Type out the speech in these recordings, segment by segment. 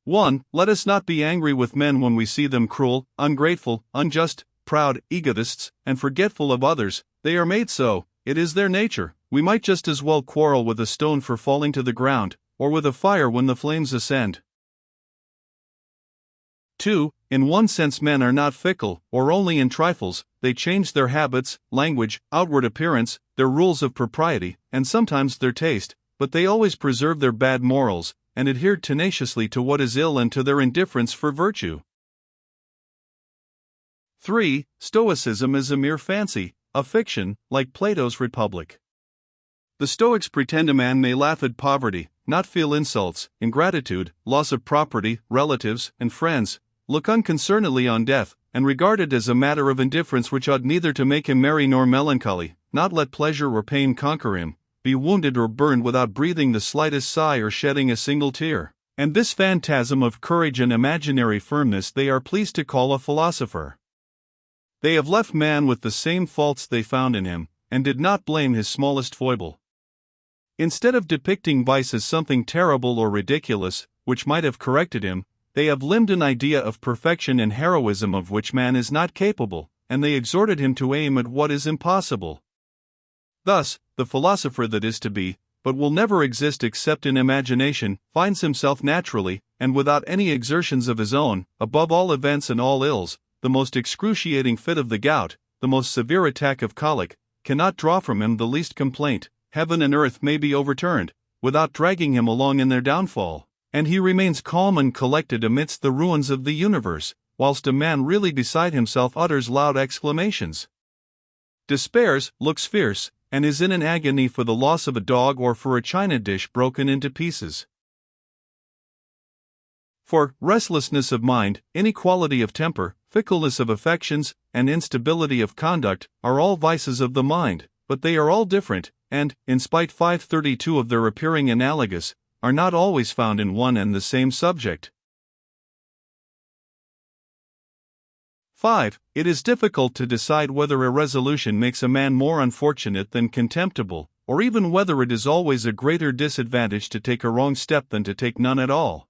1. Let us not be angry with men when we see them cruel, ungrateful, unjust, proud, egotists, and forgetful of others. They are made so, it is their nature. We might just as well quarrel with a stone for falling to the ground, or with a fire when the flames ascend. 2. In one sense, men are not fickle, or only in trifles. They change their habits, language, outward appearance, their rules of propriety, and sometimes their taste, but they always preserve their bad morals, and adhere tenaciously to what is ill and to their indifference for virtue. 3. Stoicism is a mere fancy, a fiction, like Plato's Republic. The Stoics pretend a man may laugh at poverty, not feel insults, ingratitude, loss of property, relatives, and friends, look unconcernedly on death, and regard it as a matter of indifference which ought neither to make him merry nor melancholy, not let pleasure or pain conquer him, be wounded or burned without breathing the slightest sigh or shedding a single tear. And this phantasm of courage and imaginary firmness they are pleased to call a philosopher. They have left man with the same faults they found in him, and did not blame his smallest foible. Instead of depicting vice as something terrible or ridiculous, which might have corrected him, they have limned an idea of perfection and heroism of which man is not capable, and they exhorted him to aim at what is impossible. Thus, the philosopher that is to be, but will never exist except in imagination, finds himself naturally, and without any exertions of his own, above all events and all ills. The most excruciating fit of the gout, the most severe attack of colic, cannot draw from him the least complaint. Heaven and earth may be overturned, without dragging him along in their downfall, and he remains calm and collected amidst the ruins of the universe, whilst a man really beside himself utters loud exclamations, despairs, looks fierce, and is in an agony for the loss of a dog or for a china dish broken into pieces. For restlessness of mind, inequality of temper, fickleness of affections, and instability of conduct are all vices of the mind, but they are all different, and, in spite 532 of their appearing analogous, are not always found in one and the same subject. 5. It is difficult to decide whether a resolution makes a man more unfortunate than contemptible, or even whether it is always a greater disadvantage to take a wrong step than to take none at all.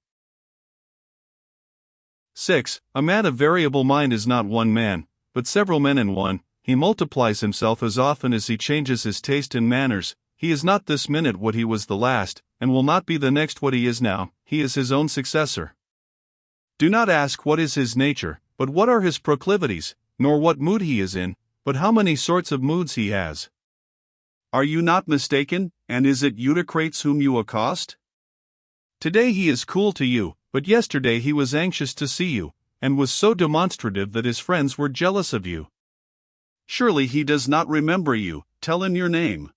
6. A man of variable mind is not one man, but several men in one. He multiplies himself as often as he changes his taste and manners. He is not this minute what he was the last, and will not be the next what he is now. He is his own successor. Do not ask what is his nature, but what are his proclivities, nor what mood he is in, but how many sorts of moods he has. Are you not mistaken, and is it Eutycrates whom you accost? Today he is cool to you, but yesterday he was anxious to see you, and was so demonstrative that his friends were jealous of you. Surely he does not remember you. Tell him your name.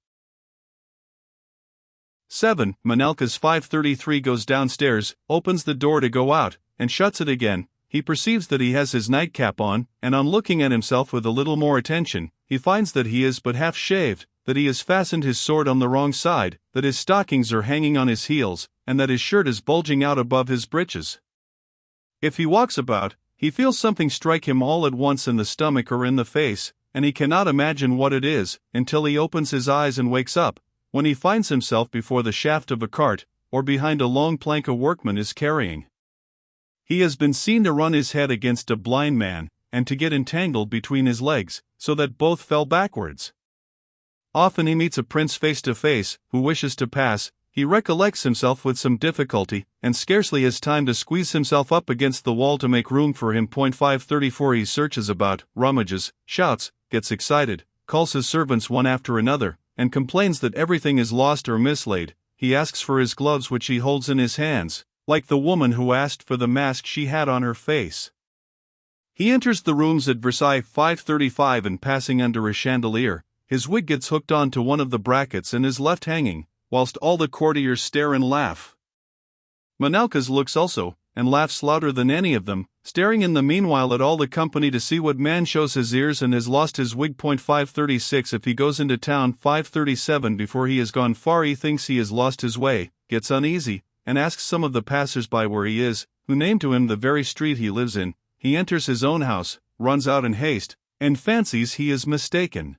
7. Menalcas 533 goes downstairs, opens the door to go out, and shuts it again. He perceives that he has his nightcap on, and on looking at himself with a little more attention, he finds that he is but half shaved, that he has fastened his sword on the wrong side, that his stockings are hanging on his heels, and that his shirt is bulging out above his breeches. If he walks about, he feels something strike him all at once in the stomach or in the face, and he cannot imagine what it is, until he opens his eyes and wakes up, when he finds himself before the shaft of a cart, or behind a long plank a workman is carrying. He has been seen to run his head against a blind man, and to get entangled between his legs, so that both fell backwards. Often he meets a prince face to face, who wishes to pass. He recollects himself with some difficulty, and scarcely has time to squeeze himself up against the wall to make room for him. 534 He searches about, rummages, shouts, gets excited, calls his servants one after another, and complains that everything is lost or mislaid. He asks for his gloves which he holds in his hands, like the woman who asked for the mask she had on her face. He enters the rooms at Versailles 535 and passing under a chandelier, his wig gets hooked on to one of the brackets and is left hanging, whilst all the courtiers stare and laugh. Menalcas looks also, and laughs louder than any of them, staring in the meanwhile at all the company to see what man shows his ears and has lost his wig. 536 If he goes into town 537 before he has gone far he thinks he has lost his way, gets uneasy, and asks some of the passers-by where he is, who name to him the very street he lives in. He enters his own house, runs out in haste, and fancies he is mistaken.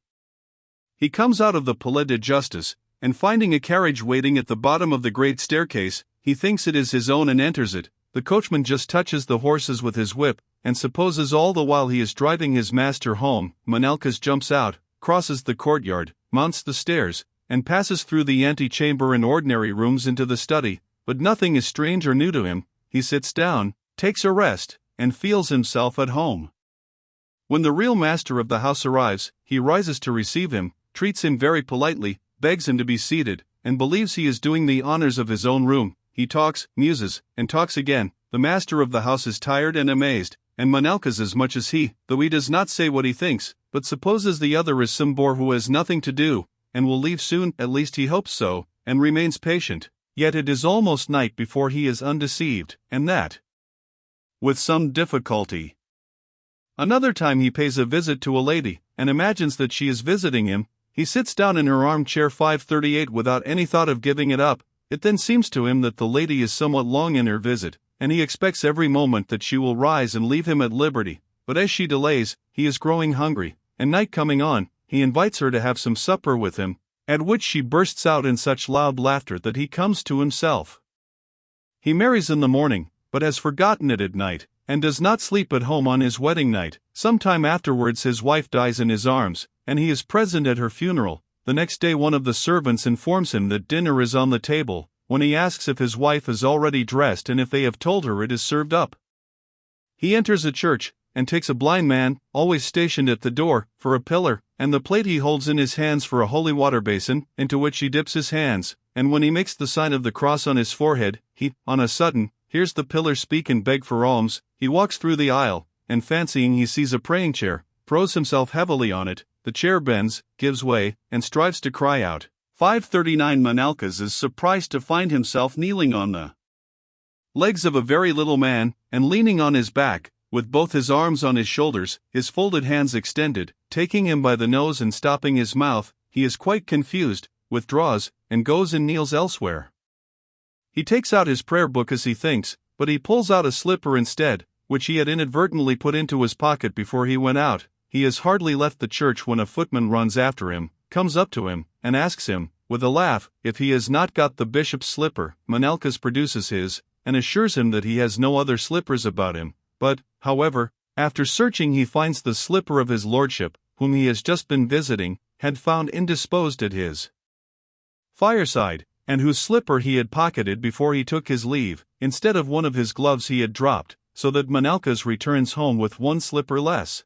He comes out of the Palais de Justice, and finding a carriage waiting at the bottom of the great staircase, he thinks it is his own and enters it, the coachman just touches the horses with his whip, and supposes all the while he is driving his master home. Menalcas jumps out, crosses the courtyard, mounts the stairs, and passes through the antechamber and ordinary rooms into the study, but nothing is strange or new to him. He sits down, takes a rest, and feels himself at home. When the real master of the house arrives, he rises to receive him, treats him very politely, begs him to be seated, and believes he is doing the honors of his own room. He talks, muses, and talks again. The master of the house is tired and amazed, and Menalcas as much as he, though he does not say what he thinks, but supposes the other is some bore who has nothing to do, and will leave soon, at least he hopes so, and remains patient. Yet it is almost night before he is undeceived, and that with some difficulty. Another time he pays a visit to a lady, and imagines that she is visiting him. He sits down in her armchair 538 without any thought of giving it up. It then seems to him that the lady is somewhat long in her visit, and he expects every moment that she will rise and leave him at liberty. But as she delays, he is growing hungry, and night coming on, he invites her to have some supper with him, at which she bursts out in such loud laughter that he comes to himself. He marries in the morning, but has forgotten it at night, and does not sleep at home on his wedding night. Some time afterwards his wife dies in his arms, and he is present at her funeral. The next day one of the servants informs him that dinner is on the table. When he asks if his wife is already dressed and if they have told her, it is served up. He enters a church, and takes a blind man, always stationed at the door, for a pillar, and the plate he holds in his hands for a holy water basin, into which he dips his hands, and when he makes the sign of the cross on his forehead, he, on a sudden, hears the pillar speak and beg for alms. He walks through the aisle, and fancying he sees a praying chair, throws himself heavily on it. The chair bends, gives way, and strives to cry out. 539 Menalcas is surprised to find himself kneeling on the legs of a very little man, and leaning on his back, with both his arms on his shoulders, his folded hands extended. Taking him by the nose and stopping his mouth, he is quite confused, withdraws, and goes and kneels elsewhere. He takes out his prayer book as he thinks, but he pulls out a slipper instead, which he had inadvertently put into his pocket before he went out. He has hardly left the church when a footman runs after him, comes up to him, and asks him, with a laugh, if he has not got the bishop's slipper. Menalcas produces his, and assures him that he has no other slippers about him, but, however, after searching he finds the slipper of his lordship, whom he has just been visiting, had found indisposed at his fireside, and whose slipper he had pocketed before he took his leave. Instead of one of his gloves he had dropped, so that Menalcas returns home with one slipper less.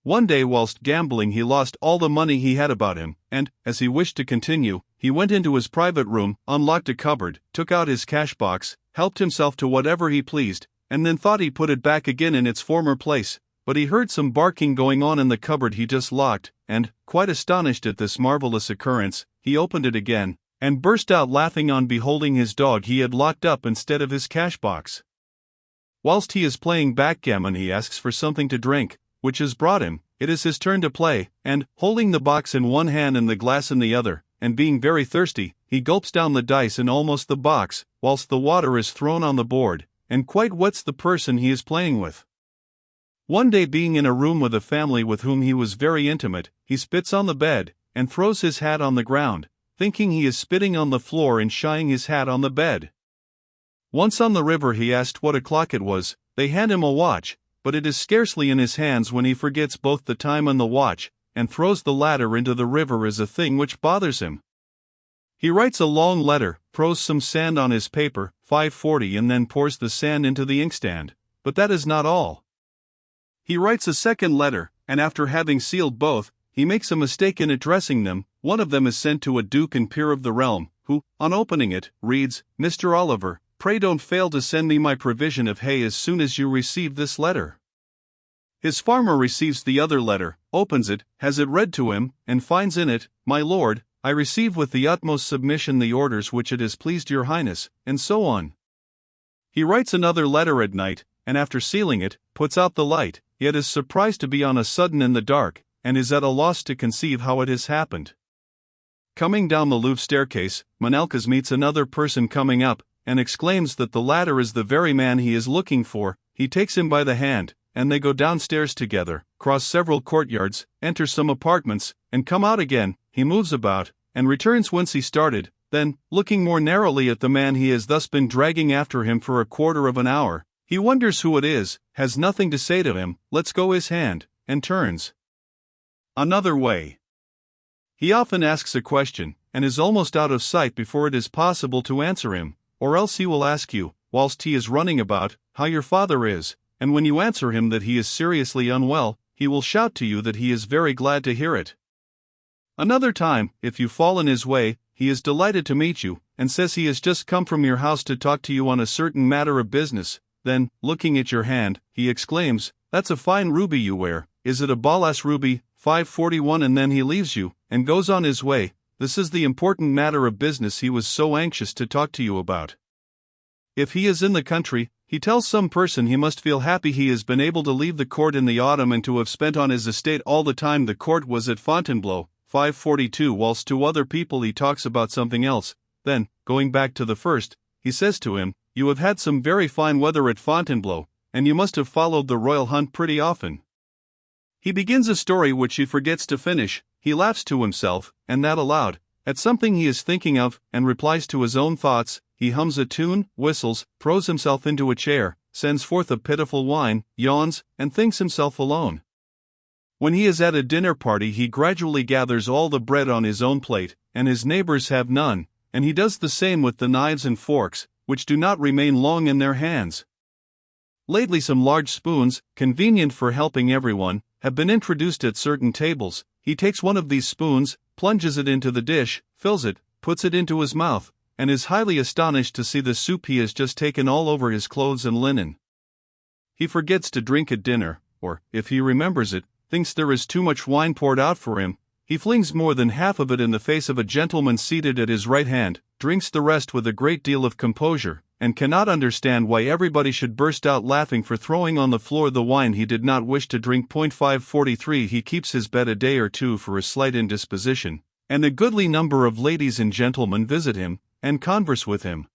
One day whilst gambling he lost all the money he had about him, and, as he wished to continue, he went into his private room, unlocked a cupboard, took out his cash box, helped himself to whatever he pleased, and then thought he put it back again in its former place. But he heard some barking going on in the cupboard he just locked, and, quite astonished at this marvelous occurrence, he opened it again, and burst out laughing on beholding his dog he had locked up instead of his cash box. Whilst he is playing backgammon he asks for something to drink, which is brought him. It is his turn to play, and, holding the box in one hand and the glass in the other, and being very thirsty, he gulps down the dice and almost the box, whilst the water is thrown on the board, and quite wets the person he is playing with. One day being in a room with a family with whom he was very intimate, he spits on the bed, and throws his hat on the ground, thinking he is spitting on the floor and shying his hat on the bed. Once on the river he asked what o'clock it was. They hand him a watch, but it is scarcely in his hands when he forgets both the time and the watch, and throws the latter into the river as a thing which bothers him. He writes a long letter, throws some sand on his paper, 540, and then pours the sand into the inkstand. But that is not all. He writes a second letter, and after having sealed both, he makes a mistake in addressing them. One of them is sent to a duke and peer of the realm, who, on opening it, reads, "Mr. Oliver, pray don't fail to send me my provision of hay as soon as you receive this letter." His farmer receives the other letter, opens it, has it read to him, and finds in it, "My lord, I receive with the utmost submission the orders which it has pleased your highness," and so on. He writes another letter at night, and after sealing it, puts out the light, yet is surprised to be on a sudden in the dark, and is at a loss to conceive how it has happened. Coming down the Louvre staircase, Menalcas meets another person coming up, and exclaims that the latter is the very man he is looking for. He takes him by the hand, and they go downstairs together, cross several courtyards, enter some apartments, and come out again. He moves about, and returns whence he started, Then, looking more narrowly at the man he has thus been dragging after him for a quarter of an hour, he wonders who it is, has nothing to say to him, lets go his hand, and turns another way. He often asks a question, and is almost out of sight before it is possible to answer him, or else he will ask you, whilst he is running about, how your father is, and when you answer him that he is seriously unwell, he will shout to you that he is very glad to hear it. Another time, if you fall in his way, he is delighted to meet you, and says he has just come from your house to talk to you on a certain matter of business. Then, looking at your hand, he exclaims, "That's a fine ruby you wear. Is it a Balas ruby, 541?" And then he leaves you, and goes on his way. This is the important matter of business he was so anxious to talk to you about. If he is in the country, he tells some person he must feel happy he has been able to leave the court in the autumn and to have spent on his estate all the time the court was at Fontainebleau, 542, whilst to other people he talks about something else. Then, going back to the first, he says to him, "You have had some very fine weather at Fontainebleau, and you must have followed the royal hunt pretty often." He begins a story which he forgets to finish. He laughs to himself, and that aloud, at something he is thinking of, and replies to his own thoughts. He hums a tune, whistles, throws himself into a chair, sends forth a pitiful whine, yawns, and thinks himself alone. When he is at a dinner party, he gradually gathers all the bread on his own plate, and his neighbors have none, and he does the same with the knives and forks, which do not remain long in their hands. Lately some large spoons, convenient for helping everyone, have been introduced at certain tables. He takes one of these spoons, plunges it into the dish, fills it, puts it into his mouth, and is highly astonished to see the soup he has just taken all over his clothes and linen. He forgets to drink at dinner, or, if he remembers it, thinks there is too much wine poured out for him. He flings more than half of it in the face of a gentleman seated at his right hand, drinks the rest with a great deal of composure, and cannot understand why everybody should burst out laughing for throwing on the floor the wine he did not wish to drink. 543 He keeps his bed a day or two for a slight indisposition, and a goodly number of ladies and gentlemen visit him, and converse with him.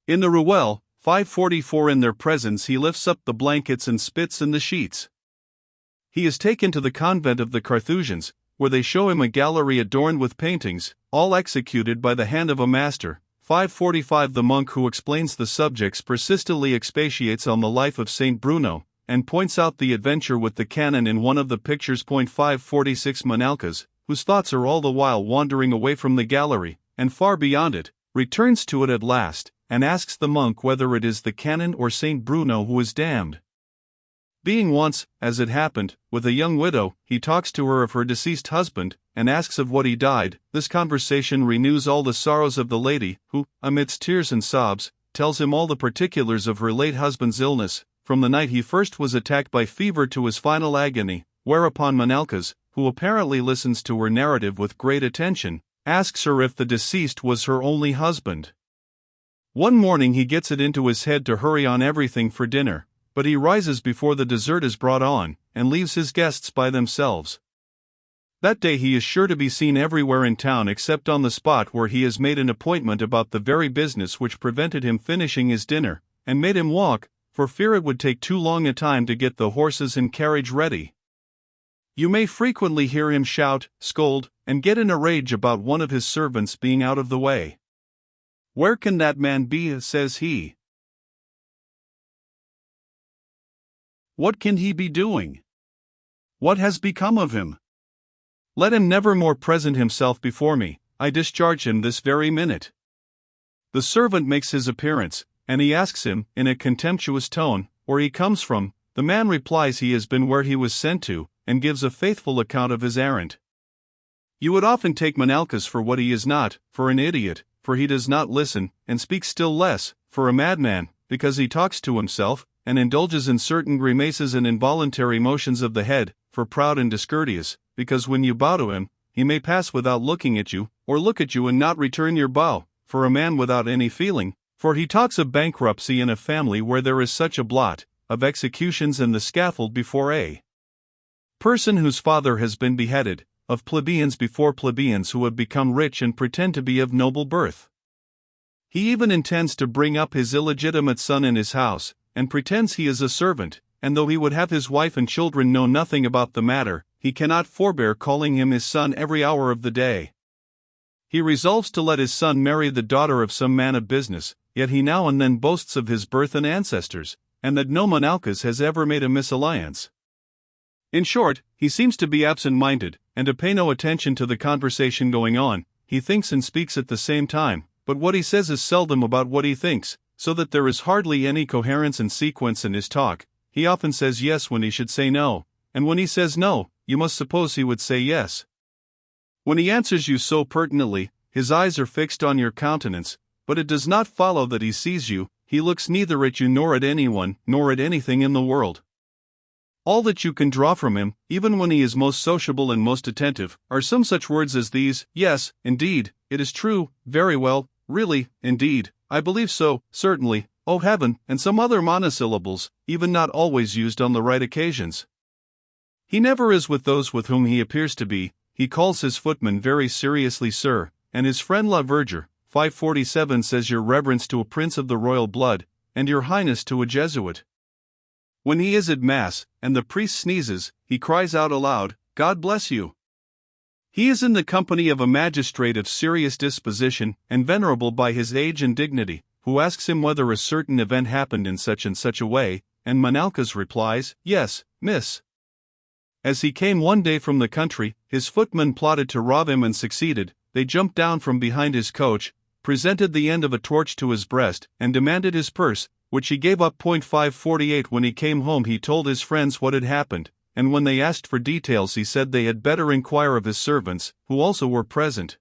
In the Ruelle, 544 in their presence he lifts up the blankets and spits in the sheets. He is taken to the convent of the Carthusians, where they show him a gallery adorned with paintings, all executed by the hand of a master. 545 The monk who explains the subjects persistently expatiates on the life of Saint Bruno, and points out the adventure with the canon in one of the pictures. 546 Manalcas, whose thoughts are all the while wandering away from the gallery, and far beyond it, returns to it at last, and asks the monk whether it is the canon or Saint Bruno who is damned. Being once, as it happened, with a young widow, he talks to her of her deceased husband, and asks of what he died. This conversation renews all the sorrows of the lady, who, amidst tears and sobs, tells him all the particulars of her late husband's illness, from the night he first was attacked by fever to his final agony, whereupon Manalcas, who apparently listens to her narrative with great attention, asks her if the deceased was her only husband. One morning he gets it into his head to hurry on everything for dinner, but he rises before the dessert is brought on, and leaves his guests by themselves. That day he is sure to be seen everywhere in town except on the spot where he has made an appointment about the very business which prevented him finishing his dinner, and made him walk, for fear it would take too long a time to get the horses and carriage ready. You may frequently hear him shout, scold, and get in a rage about one of his servants being out of the way. "Where can that man be?" says he. "What can he be doing? What has become of him? Let him never more present himself before me. I discharge him this very minute." The servant makes his appearance, and he asks him, in a contemptuous tone, where he comes from. The man replies he has been where he was sent to, and gives a faithful account of his errand. You would often take Manalcas for what he is not, for an idiot, for he does not listen, and speaks still less, for a madman, because he talks to himself, and indulges in certain grimaces and involuntary motions of the head, for proud and discourteous, because when you bow to him, he may pass without looking at you, or look at you and not return your bow, for a man without any feeling, for he talks of bankruptcy in a family where there is such a blot, of executions and the scaffold before a person whose father has been beheaded, of plebeians before plebeians who have become rich and pretend to be of noble birth. He even intends to bring up his illegitimate son in his house, and pretends he is a servant, and though he would have his wife and children know nothing about the matter, he cannot forbear calling him his son every hour of the day. He resolves to let his son marry the daughter of some man of business, yet he now and then boasts of his birth and ancestors, and that no Manalcas has ever made a misalliance. In short, he seems to be absent-minded, and to pay no attention to the conversation going on. He thinks and speaks at the same time, but what he says is seldom about what he thinks, so that there is hardly any coherence and sequence in his talk. He often says yes when he should say no, and when he says no, you must suppose he would say yes. When he answers you so pertinently, his eyes are fixed on your countenance, but it does not follow that he sees you. He looks neither at you nor at anyone, nor at anything in the world. All that you can draw from him, even when he is most sociable and most attentive, are some such words as these: yes, indeed, it is true, very well, really, indeed, I believe so, certainly, oh heaven, and some other monosyllables, even not always used on the right occasions. He never is with those with whom he appears to be. He calls his footman very seriously sir, and his friend La Verger, 547, says your reverence to a prince of the royal blood, and your highness to a Jesuit. When he is at mass, and the priest sneezes, he cries out aloud, God bless you. He is in the company of a magistrate of serious disposition, and venerable by his age and dignity, who asks him whether a certain event happened in such and such a way, and Manalcas replies, yes, miss. As he came one day from the country, his footman plotted to rob him and succeeded. They jumped down from behind his coach, presented the end of a torch to his breast, and demanded his purse, which he gave up. 548 When he came home he told his friends what had happened, and when they asked for details he said they had better inquire of his servants, who also were present.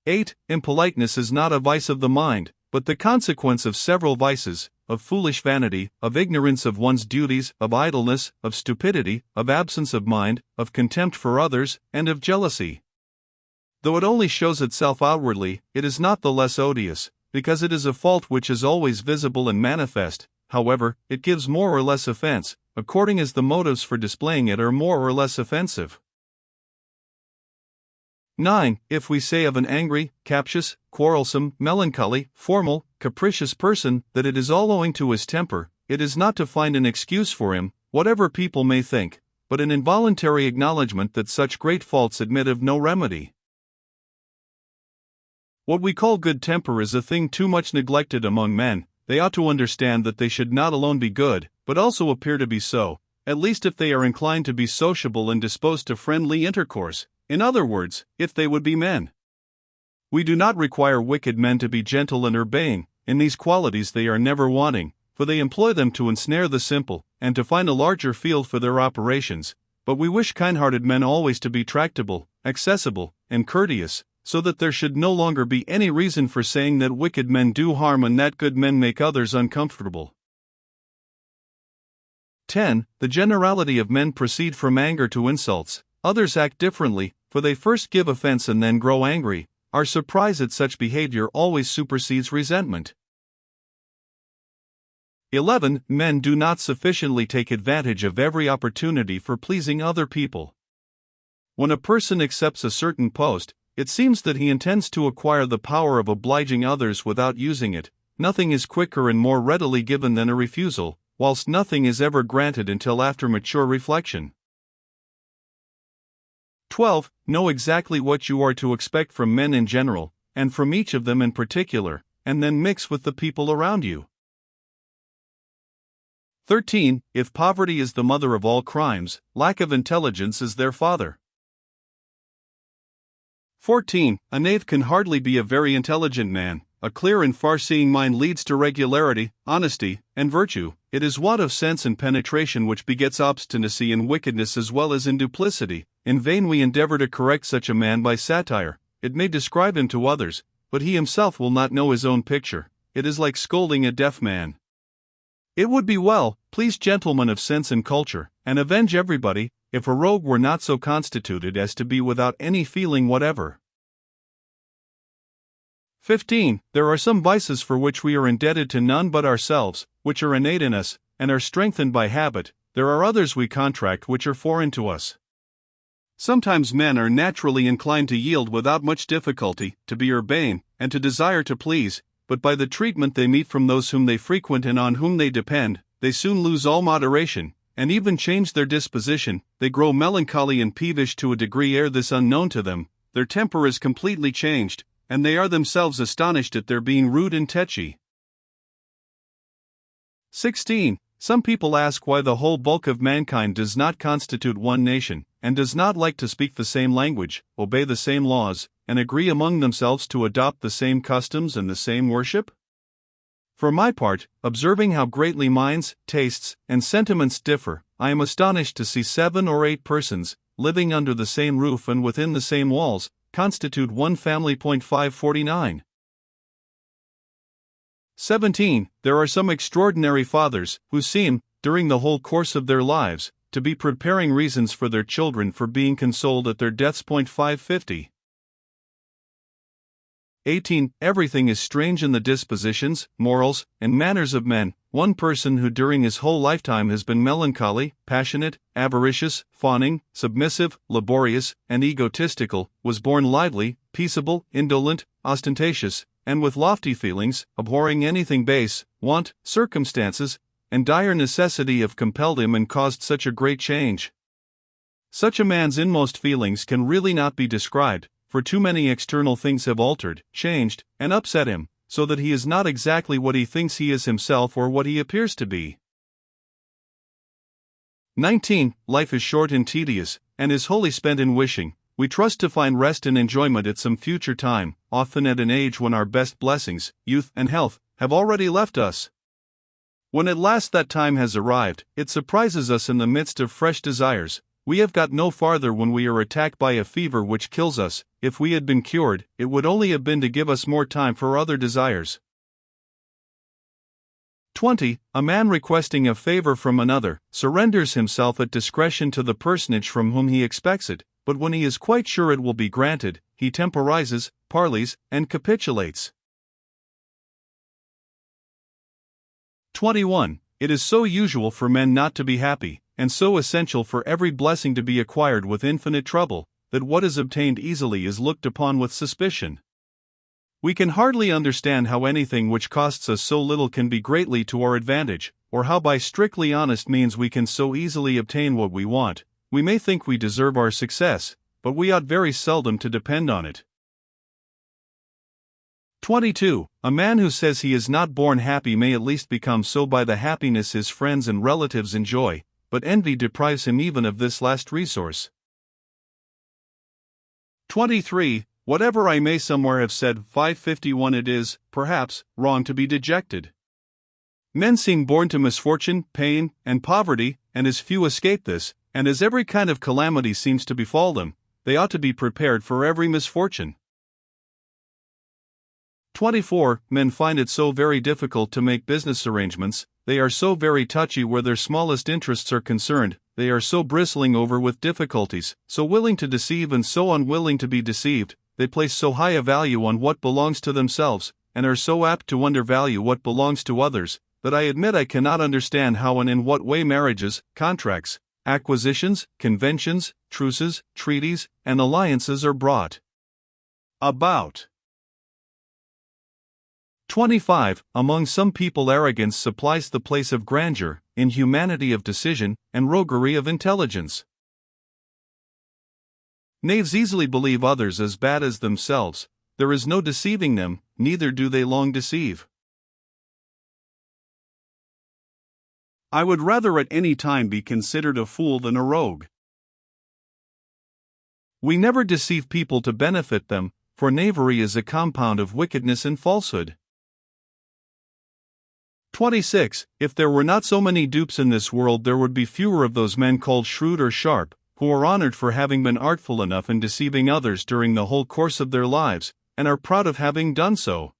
8. Impoliteness is not a vice of the mind, but the consequence of several vices, of foolish vanity, of ignorance of one's duties, of idleness, of stupidity, of absence of mind, of contempt for others, and of jealousy. Though it only shows itself outwardly, it is not the less odious, because it is a fault which is always visible and manifest. However, it gives more or less offense, according as the motives for displaying it are more or less offensive. 9. If we say of an angry, captious, quarrelsome, melancholy, formal, capricious person that it is all owing to his temper, it is not to find an excuse for him, whatever people may think, but an involuntary acknowledgment that such great faults admit of no remedy. What we call good temper is a thing too much neglected among men. They ought to understand that they should not alone be good, but also appear to be so, at least if they are inclined to be sociable and disposed to friendly intercourse, in other words, if they would be men. We do not require wicked men to be gentle and urbane. In these qualities they are never wanting, for they employ them to ensnare the simple, and to find a larger field for their operations, but we wish kind-hearted men always to be tractable, accessible, and courteous, so that there should no longer be any reason for saying that wicked men do harm and that good men make others uncomfortable. 10. The generality of men proceed from anger to insults. Others act differently, for they first give offense and then grow angry. Our surprise at such behavior always supersedes resentment. 11. Men do not sufficiently take advantage of every opportunity for pleasing other people. When a person accepts a certain post, it seems that he intends to acquire the power of obliging others without using it. Nothing is quicker and more readily given than a refusal, whilst nothing is ever granted until after mature reflection. 12. Know exactly what you are to expect from men in general, and from each of them in particular, and then mix with the people around you. 13. If poverty is the mother of all crimes, lack of intelligence is their father. 14. A knave can hardly be a very intelligent man. A clear and far-seeing mind leads to regularity, honesty, and virtue. It is want of sense and penetration which begets obstinacy and wickedness as well as in duplicity. In vain we endeavor to correct such a man by satire. It may describe him to others, but he himself will not know his own picture. It is like scolding a deaf man. It would be well, please gentlemen of sense and culture, and avenge everybody, if a rogue were not so constituted as to be without any feeling whatever. 15. There are some vices for which we are indebted to none but ourselves, which are innate in us, and are strengthened by habit. There are others we contract which are foreign to us. Sometimes men are naturally inclined to yield without much difficulty, to be urbane, and to desire to please, but by the treatment they meet from those whom they frequent and on whom they depend, they soon lose all moderation, and even change their disposition. They grow melancholy and peevish to a degree ere this unknown to them. their temper is completely changed, and they are themselves astonished at their being rude and tetchy. 16. Some people ask why the whole bulk of mankind does not constitute one nation, and does not like to speak the same language, obey the same laws, and agree among themselves to adopt the same customs and the same worship? For my part, observing how greatly minds, tastes, and sentiments differ, I am astonished to see 7 or 8 persons, living under the same roof and within the same walls, constitute one family. 549. 17. There are some extraordinary fathers, who seem, during the whole course of their lives, to be preparing reasons for their children for being consoled at their deaths. 550. 18. Everything is strange in the dispositions, morals, and manners of men. One person who during his whole lifetime has been melancholy, passionate, avaricious, fawning, submissive, laborious, and egotistical, was born lively, peaceable, indolent, ostentatious, and with lofty feelings, abhorring anything base. Want, circumstances, and dire necessity have compelled him and caused such a great change. Such a man's inmost feelings can really not be described, for too many external things have altered, changed, and upset him, so that he is not exactly what he thinks he is himself or what he appears to be. 19. Life is short and tedious, and is wholly spent in wishing. We trust to find rest and enjoyment at some future time, often at an age when our best blessings, youth and health, have already left us. When at last that time has arrived, it surprises us in the midst of fresh desires. We have got no farther when we are attacked by a fever which kills us. If we had been cured, it would only have been to give us more time for other desires. 20. A man requesting a favor from another, surrenders himself at discretion to the personage from whom he expects it, but when he is quite sure it will be granted, he temporizes, parleys, and capitulates. 21. It is so usual for men not to be happy, and so essential for every blessing to be acquired with infinite trouble, that what is obtained easily is looked upon with suspicion. We can hardly understand how anything which costs us so little can be greatly to our advantage, or how by strictly honest means we can so easily obtain what we want. We may think we deserve our success, but we ought very seldom to depend on it. 22. A man who says he is not born happy may at least become so by the happiness his friends and relatives enjoy, but envy deprives him even of this last resource. 23. Whatever I may somewhere have said. 551. It is, perhaps, wrong to be dejected. Men seem born to misfortune, pain, and poverty, and as few escape this, and as every kind of calamity seems to befall them, they ought to be prepared for every misfortune. 24. Men find it so very difficult to make business arrangements, they are so very touchy where their smallest interests are concerned, they are so bristling over with difficulties, so willing to deceive and so unwilling to be deceived, they place so high a value on what belongs to themselves, and are so apt to undervalue what belongs to others, that I admit I cannot understand how and in what way marriages, contracts, acquisitions, conventions, truces, treaties, and alliances are brought about. 25. Among some people arrogance supplies the place of grandeur, inhumanity of decision, and roguery of intelligence. Knaves easily believe others as bad as themselves. There is no deceiving them, neither do they long deceive. I would rather at any time be considered a fool than a rogue. We never deceive people to benefit them, for knavery is a compound of wickedness and falsehood. 26. If there were not so many dupes in this world, there would be fewer of those men called shrewd or sharp, who are honored for having been artful enough in deceiving others during the whole course of their lives, and are proud of having done so.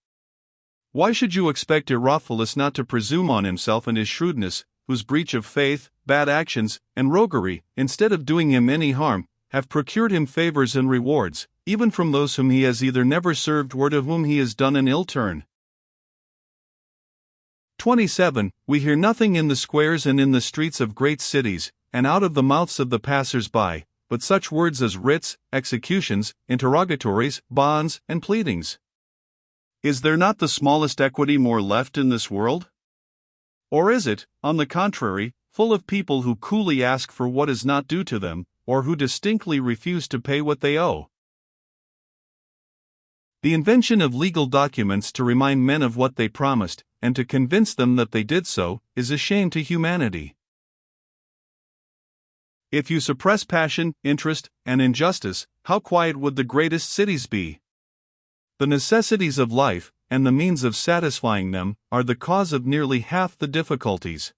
Why should you expect Herophilus not to presume on himself and his shrewdness, whose breach of faith, bad actions, and roguery, instead of doing him any harm, have procured him favors and rewards, even from those whom he has either never served or to whom he has done an ill turn? 27. We hear nothing in the squares and in the streets of great cities, and out of the mouths of the passers-by, but such words as writs, executions, interrogatories, bonds, and pleadings. Is there not the smallest equity more left in this world? Or is it, on the contrary, full of people who coolly ask for what is not due to them, or who distinctly refuse to pay what they owe? The invention of legal documents to remind men of what they promised, and to convince them that they did so, is a shame to humanity. If you suppress passion, interest, and injustice, how quiet would the greatest cities be? The necessities of life, and the means of satisfying them, are the cause of nearly half the difficulties.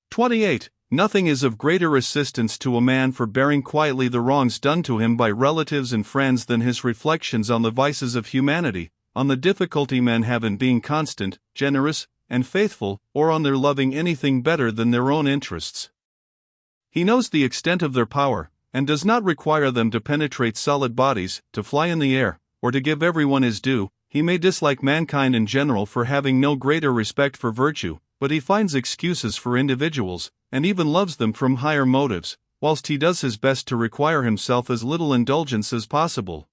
28. Nothing is of greater assistance to a man for bearing quietly the wrongs done to him by relatives and friends than his reflections on the vices of humanity, on the difficulty men have in being constant, generous, and faithful, or on their loving anything better than their own interests. He knows the extent of their power, and does not require them to penetrate solid bodies, to fly in the air, or to give everyone his due. He may dislike mankind in general for having no greater respect for virtue, but he finds excuses for individuals, and even loves them from higher motives, whilst he does his best to require himself as little indulgence as possible.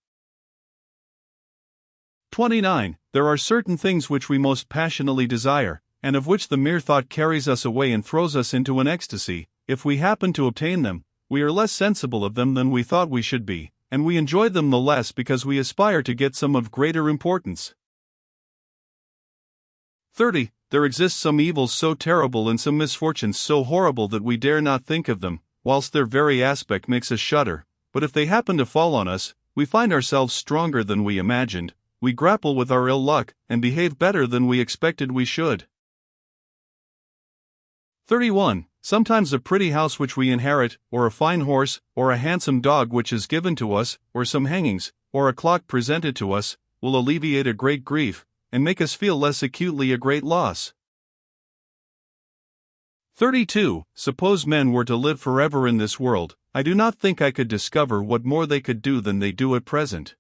29. There are certain things which we most passionately desire, and of which the mere thought carries us away and throws us into an ecstasy. If we happen to obtain them, we are less sensible of them than we thought we should be, and we enjoy them the less because we aspire to get some of greater importance. 30. There exist some evils so terrible and some misfortunes so horrible that we dare not think of them, whilst their very aspect makes us shudder. But if they happen to fall on us, we find ourselves stronger than we imagined, we grapple with our ill luck, and behave better than we expected we should. 31. Sometimes a pretty house which we inherit, or a fine horse, or a handsome dog which is given to us, or some hangings, or a clock presented to us, will alleviate a great grief, and make us feel less acutely a great loss. 32. Suppose men were to live forever in this world, I do not think I could discover what more they could do than they do at present.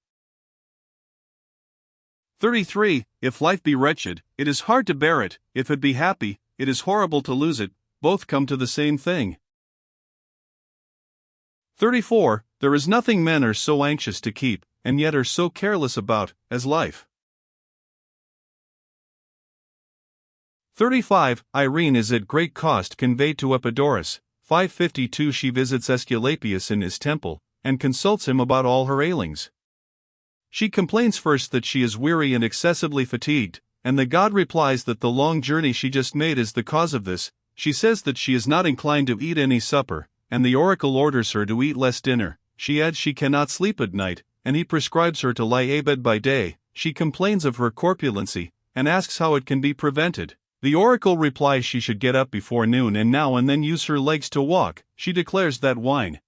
33. If life be wretched, it is hard to bear it; if it be happy, it is horrible to lose it. Both come to the same thing. 34. There is nothing men are so anxious to keep, and yet are so careless about, as life. 35. Irene is at great cost conveyed to Epidaurus. 552. She visits Aesculapius in his temple, and consults him about all her ailings. She complains first that she is weary and excessively fatigued, and the god replies that the long journey she just made is the cause of this. She says that she is not inclined to eat any supper, and the oracle orders her to eat less dinner. She adds she cannot sleep at night, and he prescribes her to lie abed by day. She complains of her corpulency, and asks how it can be prevented. The oracle replies she should get up before noon and now and then use her legs to walk. She declares that wine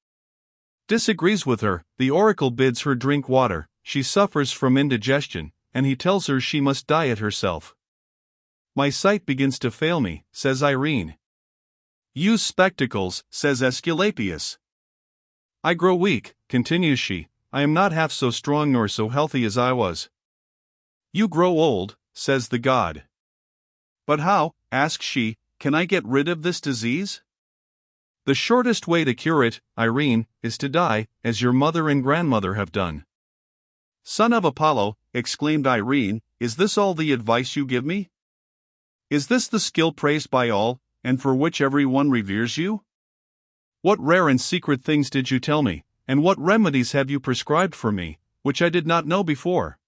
disagrees with her. The oracle bids her drink water. She suffers from indigestion, and he tells her she must diet herself. My sight begins to fail me, says Irene. Use spectacles, says Aesculapius. I grow weak, continues she. I am not half so strong nor so healthy as I was. You grow old, says the god. But how, asks she, can I get rid of this disease? The shortest way to cure it, Irene, is to die, as your mother and grandmother have done. Son of Apollo, exclaimed Irene, is this all the advice you give me? Is this the skill praised by all, and for which every one reveres you? What rare and secret things did you tell me, and what remedies have you prescribed for me, which I did not know before?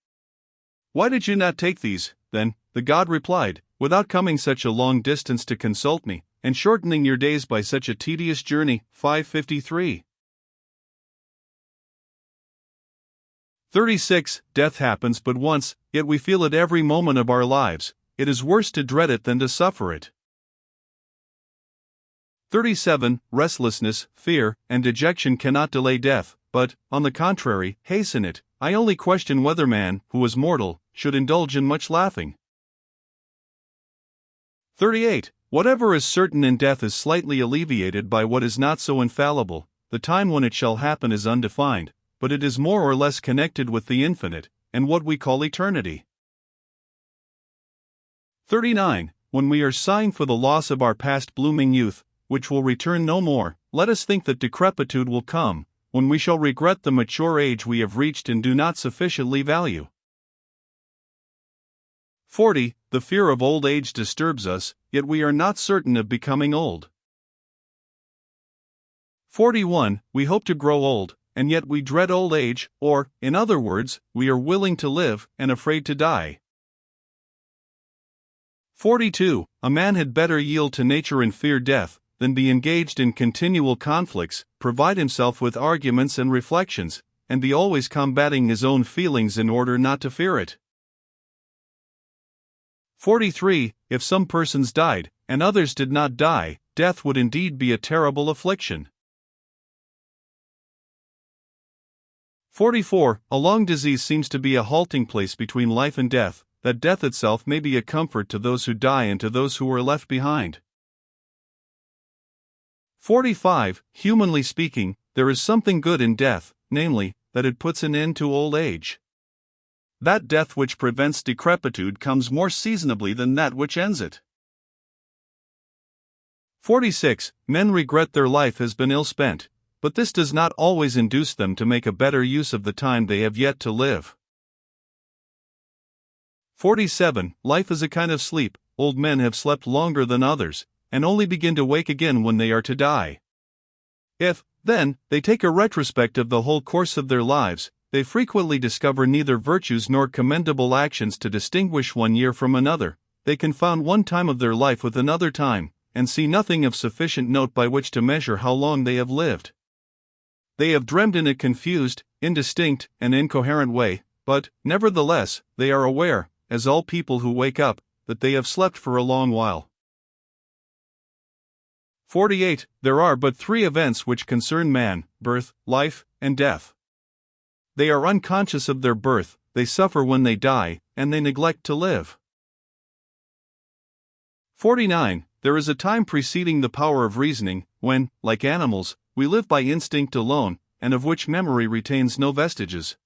Why did you not take these, then, the god replied, without coming such a long distance to consult me, and shortening your days by such a tedious journey? 553. 36. Death happens but once, yet we feel it every moment of our lives. It is worse to dread it than to suffer it. 37. Restlessness, fear, and dejection cannot delay death, but, on the contrary, hasten it. I only question whether man, who is mortal, should indulge in much laughing. 38. Whatever is certain in death is slightly alleviated by what is not so infallible. The time when it shall happen is undefined, but it is more or less connected with the infinite, and what we call eternity. 39. When we are sighing for the loss of our past blooming youth, which will return no more, let us think that decrepitude will come, when we shall regret the mature age we have reached and do not sufficiently value. 40. The fear of old age disturbs us, yet we are not certain of becoming old. 41. We hope to grow old, and yet we dread old age, or, in other words, we are willing to live and afraid to die. 42. A man had better yield to nature and fear death, than be engaged in continual conflicts, provide himself with arguments and reflections, and be always combating his own feelings in order not to fear it. 43. If some persons died, and others did not die, death would indeed be a terrible affliction. 44. A long disease seems to be a halting place between life and death, that death itself may be a comfort to those who die and to those who are left behind. 45. Humanly speaking, there is something good in death, namely, that it puts an end to old age. That death which prevents decrepitude comes more seasonably than that which ends it. 46. Men regret their life has been ill spent, but this does not always induce them to make a better use of the time they have yet to live. 47. Life is a kind of sleep. Old men have slept longer than others, and only begin to wake again when they are to die. If, then, they take a retrospect of the whole course of their lives, they frequently discover neither virtues nor commendable actions to distinguish one year from another. They confound one time of their life with another time, and see nothing of sufficient note by which to measure how long they have lived. They have dreamed in a confused, indistinct, and incoherent way, but, nevertheless, they are aware, as all people who wake up, that they have slept for a long while. 48. There are but three events which concern man: birth, life, and death. They are unconscious of their birth, they suffer when they die, and they neglect to live. 49. There is a time preceding the power of reasoning, when, like animals, we live by instinct alone, and of which memory retains no vestiges.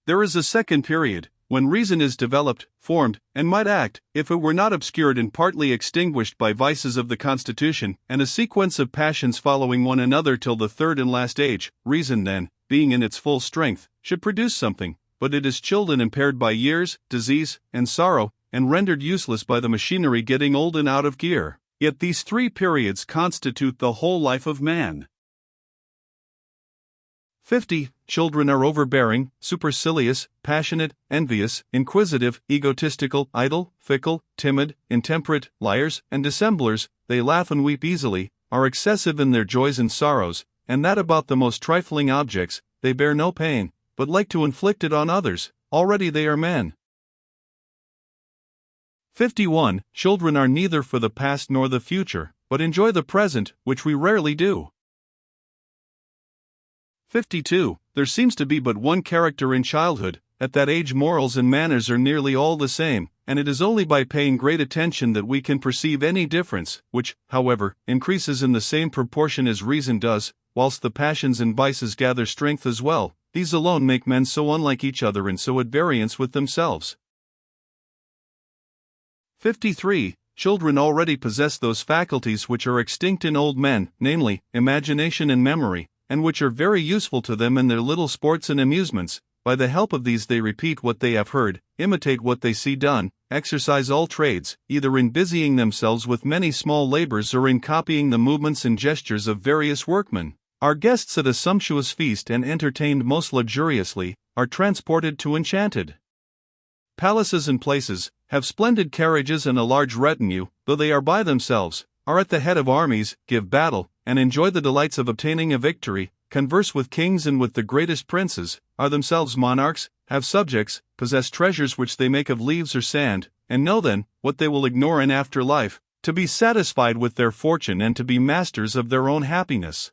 There is a second period, when reason is developed, formed, and might act, if it were not obscured and partly extinguished by vices of the constitution, and a sequence of passions following one another till the third and last age. Reason then, being in its full strength, should produce something, but it is chilled and impaired by years, disease, and sorrow, and rendered useless by the machinery getting old and out of gear. Yet these three periods constitute the whole life of man. 50. Children are overbearing, supercilious, passionate, envious, inquisitive, egotistical, idle, fickle, timid, intemperate, liars, and dissemblers. They laugh and weep easily, are excessive in their joys and sorrows, and that about the most trifling objects. They bear no pain, but like to inflict it on others. Already they are men. 51. Children are neither for the past nor the future, but enjoy the present, which we rarely do. 52. There seems to be but one character in childhood. At that age morals and manners are nearly all the same, and it is only by paying great attention that we can perceive any difference, which, however, increases in the same proportion as reason does, whilst the passions and vices gather strength as well. These alone make men so unlike each other and so at variance with themselves. 53. Children already possess those faculties which are extinct in old men, namely, imagination and memory, and which are very useful to them in their little sports and amusements. By the help of these they repeat what they have heard, imitate what they see done, exercise all trades, either in busying themselves with many small labors or in copying the movements and gestures of various workmen. Our guests at a sumptuous feast and entertained most luxuriously, are transported to enchanted palaces and places, have splendid carriages and a large retinue, though they are by themselves, are at the head of armies, give battle, and enjoy the delights of obtaining a victory, converse with kings and with the greatest princes, are themselves monarchs, have subjects, possess treasures which they make of leaves or sand, and know then what they will ignore in after life, to be satisfied with their fortune and to be masters of their own happiness.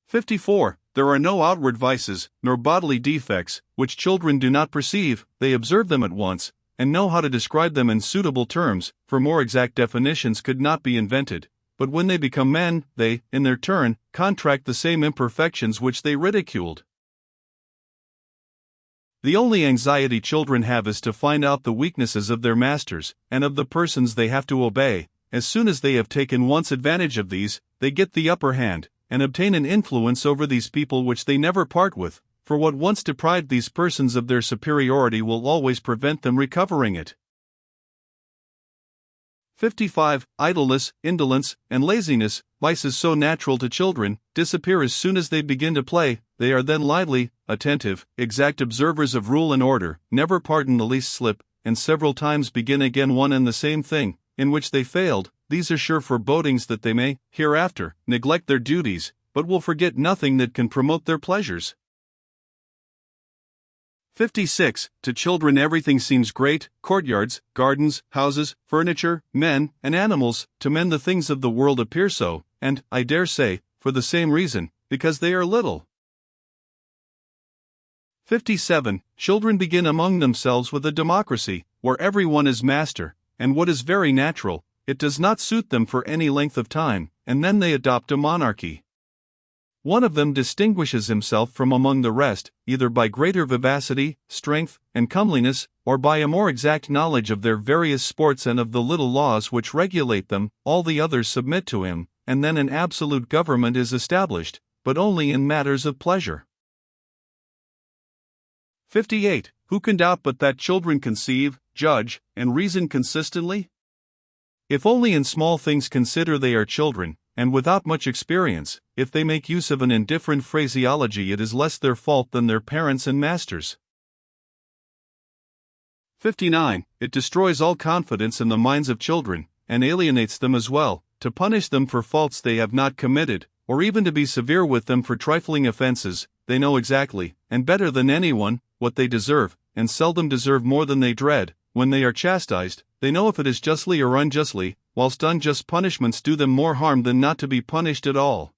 54. There are no outward vices, nor bodily defects, which children do not perceive. They observe them at once, and know how to describe them in suitable terms, for more exact definitions could not be invented. But when they become men, they, in their turn, contract the same imperfections which they ridiculed. The only anxiety children have is to find out the weaknesses of their masters, and of the persons they have to obey. As soon as they have taken once advantage of these, they get the upper hand, and obtain an influence over these people which they never part with, for what once deprived these persons of their superiority will always prevent them recovering it. 55. Idleness, indolence, and laziness, vices so natural to children, disappear as soon as they begin to play. They are then lively, attentive, exact observers of rule and order, never pardon the least slip, and several times begin again one and the same thing, in which they failed. These are sure forebodings that they may, hereafter, neglect their duties, but will forget nothing that can promote their pleasures. 56. To children everything seems great: courtyards, gardens, houses, furniture, men, and animals. To men the things of the world appear so, and, I dare say, for the same reason, because they are little. 57. Children begin among themselves with a democracy, where everyone is master, and what is very natural, it does not suit them for any length of time, and then they adopt a monarchy. One of them distinguishes himself from among the rest, either by greater vivacity, strength, and comeliness, or by a more exact knowledge of their various sports and of the little laws which regulate them. All the others submit to him, and then an absolute government is established, but only in matters of pleasure. 58. Who can doubt but that children conceive, judge, and reason consistently? If only in small things consider they are children, and without much experience. If they make use of an indifferent phraseology, it is less their fault than their parents and masters. 59. It destroys all confidence in the minds of children, and alienates them as well, to punish them for faults they have not committed, or even to be severe with them for trifling offenses. They know exactly, and better than anyone, what they deserve, and seldom deserve more than they dread. When they are chastised, they know if it is justly or unjustly, whilst unjust punishments do them more harm than not to be punished at all.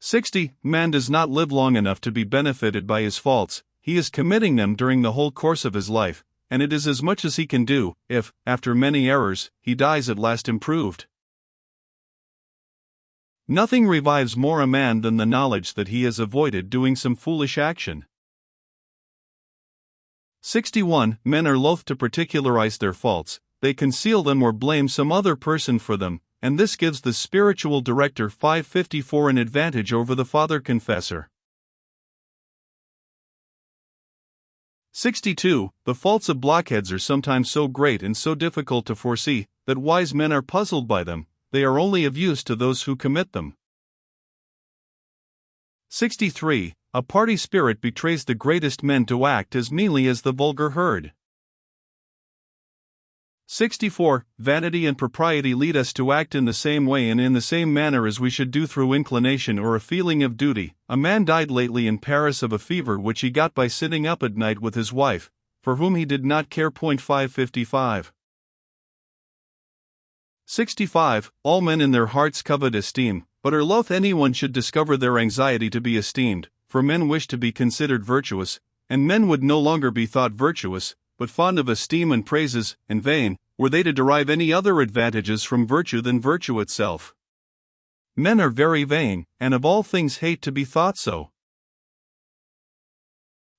60. Man does not live long enough to be benefited by his faults. He is committing them during the whole course of his life, and it is as much as he can do, if, after many errors, he dies at last improved. Nothing revives more a man than the knowledge that he has avoided doing some foolish action. 61. Men are loath to particularize their faults. They conceal them or blame some other person for them, and this gives the spiritual director 554 an advantage over the father confessor. 62. The faults of blockheads are sometimes so great and so difficult to foresee, that wise men are puzzled by them. They are only of use to those who commit them. 63. A party spirit betrays the greatest men to act as meanly as the vulgar herd. 64. Vanity and propriety lead us to act in the same way and in the same manner as we should do through inclination or a feeling of duty. A man died lately in Paris of a fever which he got by sitting up at night with his wife, for whom he did not care. 555. 65. All men in their hearts covet esteem, but are loath anyone should discover their anxiety to be esteemed, for men wish to be considered virtuous, and men would no longer be thought virtuous, but fond of esteem and praises, and vain, were they to derive any other advantages from virtue than virtue itself. Men are very vain, and of all things hate to be thought so.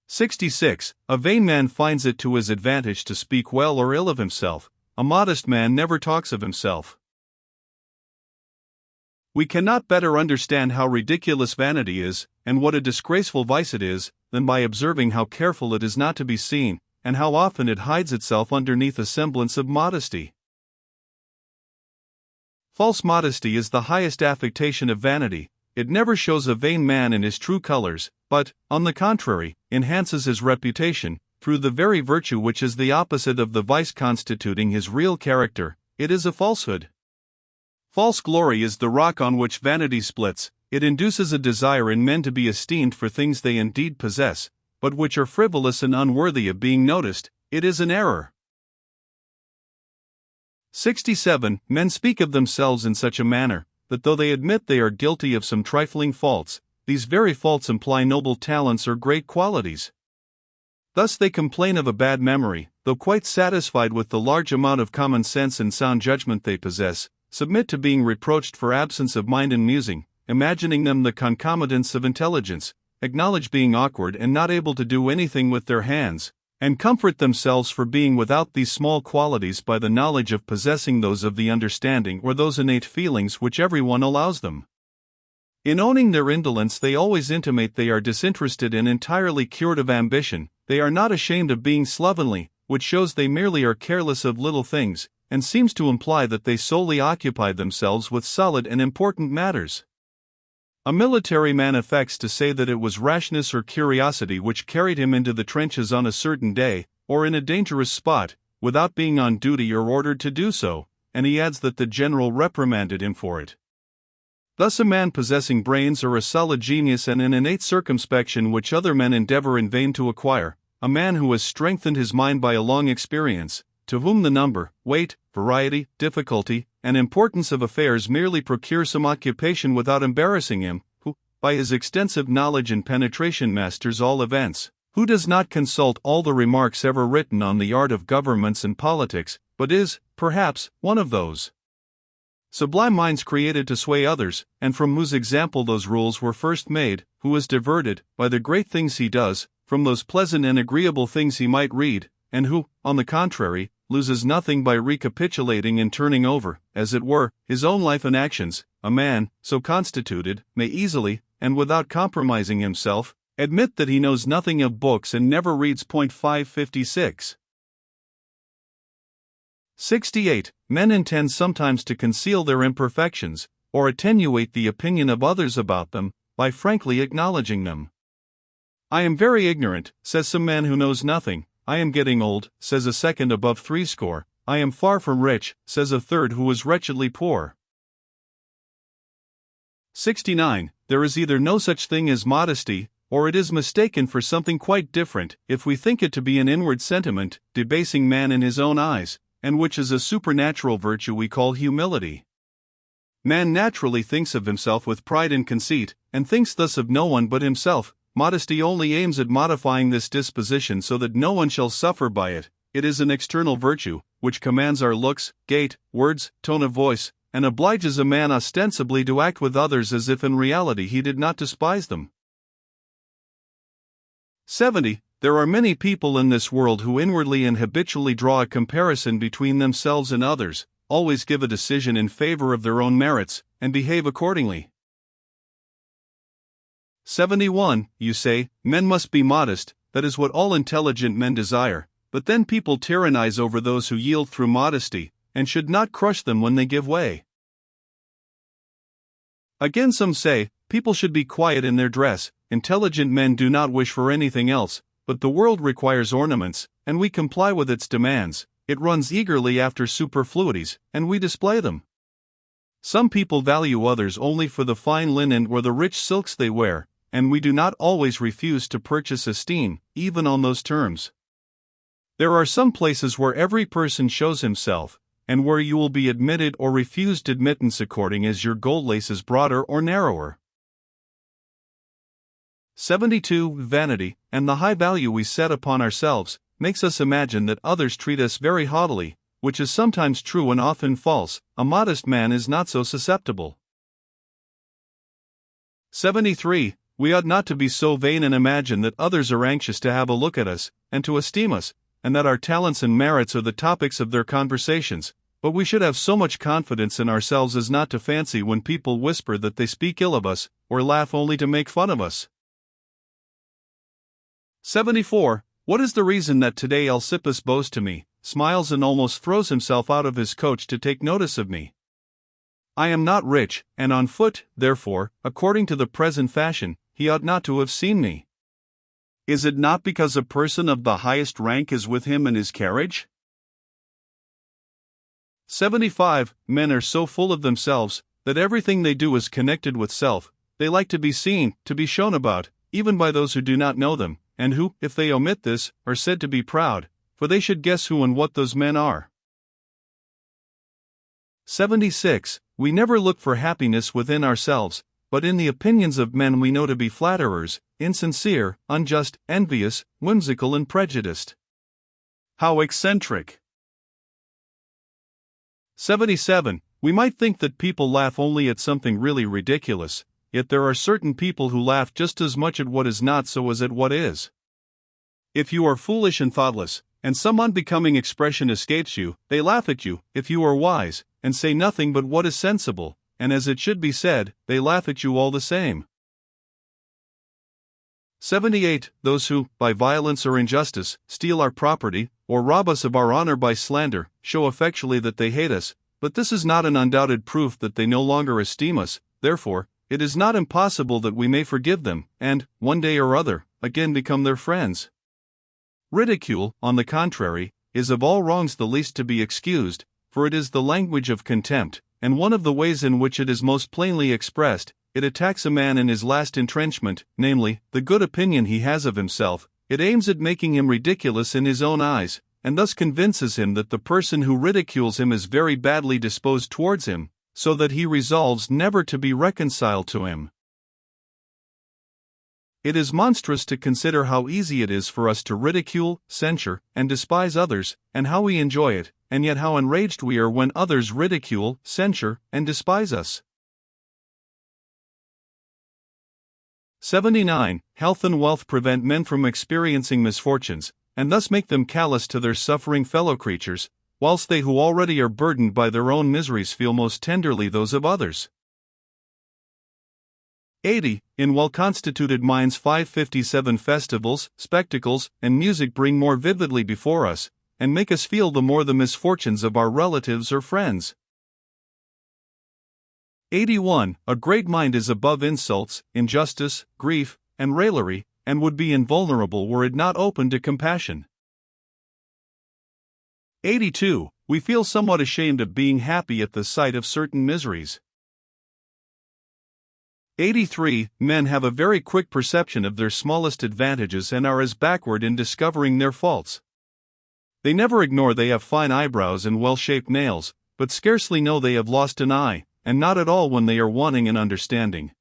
66. A vain man finds it to his advantage to speak well or ill of himself. A modest man never talks of himself. We cannot better understand how ridiculous vanity is, and what a disgraceful vice it is, than by observing how careful it is not to be seen, and how often it hides itself underneath a semblance of modesty. False modesty is the highest affectation of vanity. It never shows a vain man in his true colors, but, on the contrary, enhances his reputation, through the very virtue which is the opposite of the vice constituting his real character. It is a falsehood. False glory is the rock on which vanity splits. It induces a desire in men to be esteemed for things they indeed possess, but which are frivolous and unworthy of being noticed. It is an error. 67. Men speak of themselves in such a manner, that though they admit they are guilty of some trifling faults, these very faults imply noble talents or great qualities. Thus they complain of a bad memory, though quite satisfied with the large amount of common sense and sound judgment they possess, submit to being reproached for absence of mind and musing, imagining them the concomitants of intelligence, acknowledge being awkward and not able to do anything with their hands, and comfort themselves for being without these small qualities by the knowledge of possessing those of the understanding or those innate feelings which everyone allows them. In owning their indolence they always intimate they are disinterested and entirely cured of ambition. They are not ashamed of being slovenly, which shows they merely are careless of little things, and seems to imply that they solely occupied themselves with solid and important matters. A military man affects to say that it was rashness or curiosity which carried him into the trenches on a certain day, or in a dangerous spot, without being on duty or ordered to do so, and he adds that the general reprimanded him for it. Thus a man possessing brains or a solid genius and an innate circumspection which other men endeavor in vain to acquire, a man who has strengthened his mind by a long experience, to whom the number, weight, variety, difficulty, and importance of affairs merely procure some occupation without embarrassing him, who, by his extensive knowledge and penetration masters all events, who does not consult all the remarks ever written on the art of governments and politics, but is, perhaps, one of those sublime minds created to sway others, and from whose example those rules were first made, who is diverted, by the great things he does, from those pleasant and agreeable things he might read, and who, on the contrary, loses nothing by recapitulating and turning over, as it were, his own life and actions. A man, so constituted, may easily, and without compromising himself, admit that he knows nothing of books and never reads. 556. 68. Men intend sometimes to conceal their imperfections, or attenuate the opinion of others about them, by frankly acknowledging them. I am very ignorant, says some man who knows nothing. I am getting old, says a second above 60. I am far from rich, says a third who was wretchedly poor. 69. There is either no such thing as modesty, or it is mistaken for something quite different, if we think it to be an inward sentiment, debasing man in his own eyes, and which is a supernatural virtue we call humility. Man naturally thinks of himself with pride and conceit, and thinks thus of no one but himself. Modesty only aims at modifying this disposition so that no one shall suffer by it. It is an external virtue, which commands our looks, gait, words, tone of voice, and obliges a man ostensibly to act with others as if in reality he did not despise them. 70. There are many people in this world who inwardly and habitually draw a comparison between themselves and others, always give a decision in favor of their own merits, and behave accordingly. 71. You say, men must be modest, that is what all intelligent men desire, but then people tyrannize over those who yield through modesty, and should not crush them when they give way. Again some say, people should be quiet in their dress. Intelligent men do not wish for anything else, but the world requires ornaments, and we comply with its demands. It runs eagerly after superfluities, and we display them. Some people value others only for the fine linen or the rich silks they wear, and we do not always refuse to purchase esteem, even on those terms. There are some places where every person shows himself, and where you will be admitted or refused admittance according as your gold lace is broader or narrower. 72. Vanity, and the high value we set upon ourselves, makes us imagine that others treat us very haughtily, which is sometimes true and often false. A modest man is not so susceptible. 73. We ought not to be so vain and imagine that others are anxious to have a look at us, and to esteem us, and that our talents and merits are the topics of their conversations, but we should have so much confidence in ourselves as not to fancy when people whisper that they speak ill of us, or laugh only to make fun of us. 74. What is the reason that today Alcippus bows to me, smiles and almost throws himself out of his coach to take notice of me? I am not rich, and on foot, therefore, according to the present fashion, he ought not to have seen me. Is it not because a person of the highest rank is with him in his carriage? 75. Men are so full of themselves, that everything they do is connected with self. They like to be seen, to be shown about, even by those who do not know them, and who, if they omit this, are said to be proud, for they should guess who and what those men are. 76. We never look for happiness within ourselves, but in the opinions of men we know to be flatterers, insincere, unjust, envious, whimsical and prejudiced. How eccentric! 77. We might think that people laugh only at something really ridiculous, yet there are certain people who laugh just as much at what is not so as at what is. If you are foolish and thoughtless, and some unbecoming expression escapes you, they laugh at you. If you are wise, and say nothing but what is sensible, and as it should be said, they laugh at you all the same. 78. Those who, by violence or injustice, steal our property, or rob us of our honor by slander, show effectually that they hate us, but this is not an undoubted proof that they no longer esteem us. Therefore, it is not impossible that we may forgive them, and, one day or other, again become their friends. Ridicule, on the contrary, is of all wrongs the least to be excused, for it is the language of contempt, and one of the ways in which it is most plainly expressed. It attacks a man in his last entrenchment, namely, the good opinion he has of himself. It aims at making him ridiculous in his own eyes, and thus convinces him that the person who ridicules him is very badly disposed towards him, so that he resolves never to be reconciled to him. It is monstrous to consider how easy it is for us to ridicule, censure, and despise others, and how we enjoy it, and yet how enraged we are when others ridicule, censure, and despise us. 79. Health and wealth prevent men from experiencing misfortunes, and thus make them callous to their suffering fellow creatures, whilst they who already are burdened by their own miseries feel most tenderly those of others. 80. In well-constituted minds 557 festivals, spectacles, and music bring more vividly before us, and make us feel the more the misfortunes of our relatives or friends. 81. A great mind is above insults, injustice, grief, and raillery, and would be invulnerable were it not open to compassion. 82. We feel somewhat ashamed of being happy at the sight of certain miseries. 83. Men have a very quick perception of their smallest advantages and are as backward in discovering their faults. They never ignore they have fine eyebrows and well-shaped nails, but scarcely know they have lost an eye, and not at all when they are wanting in understanding.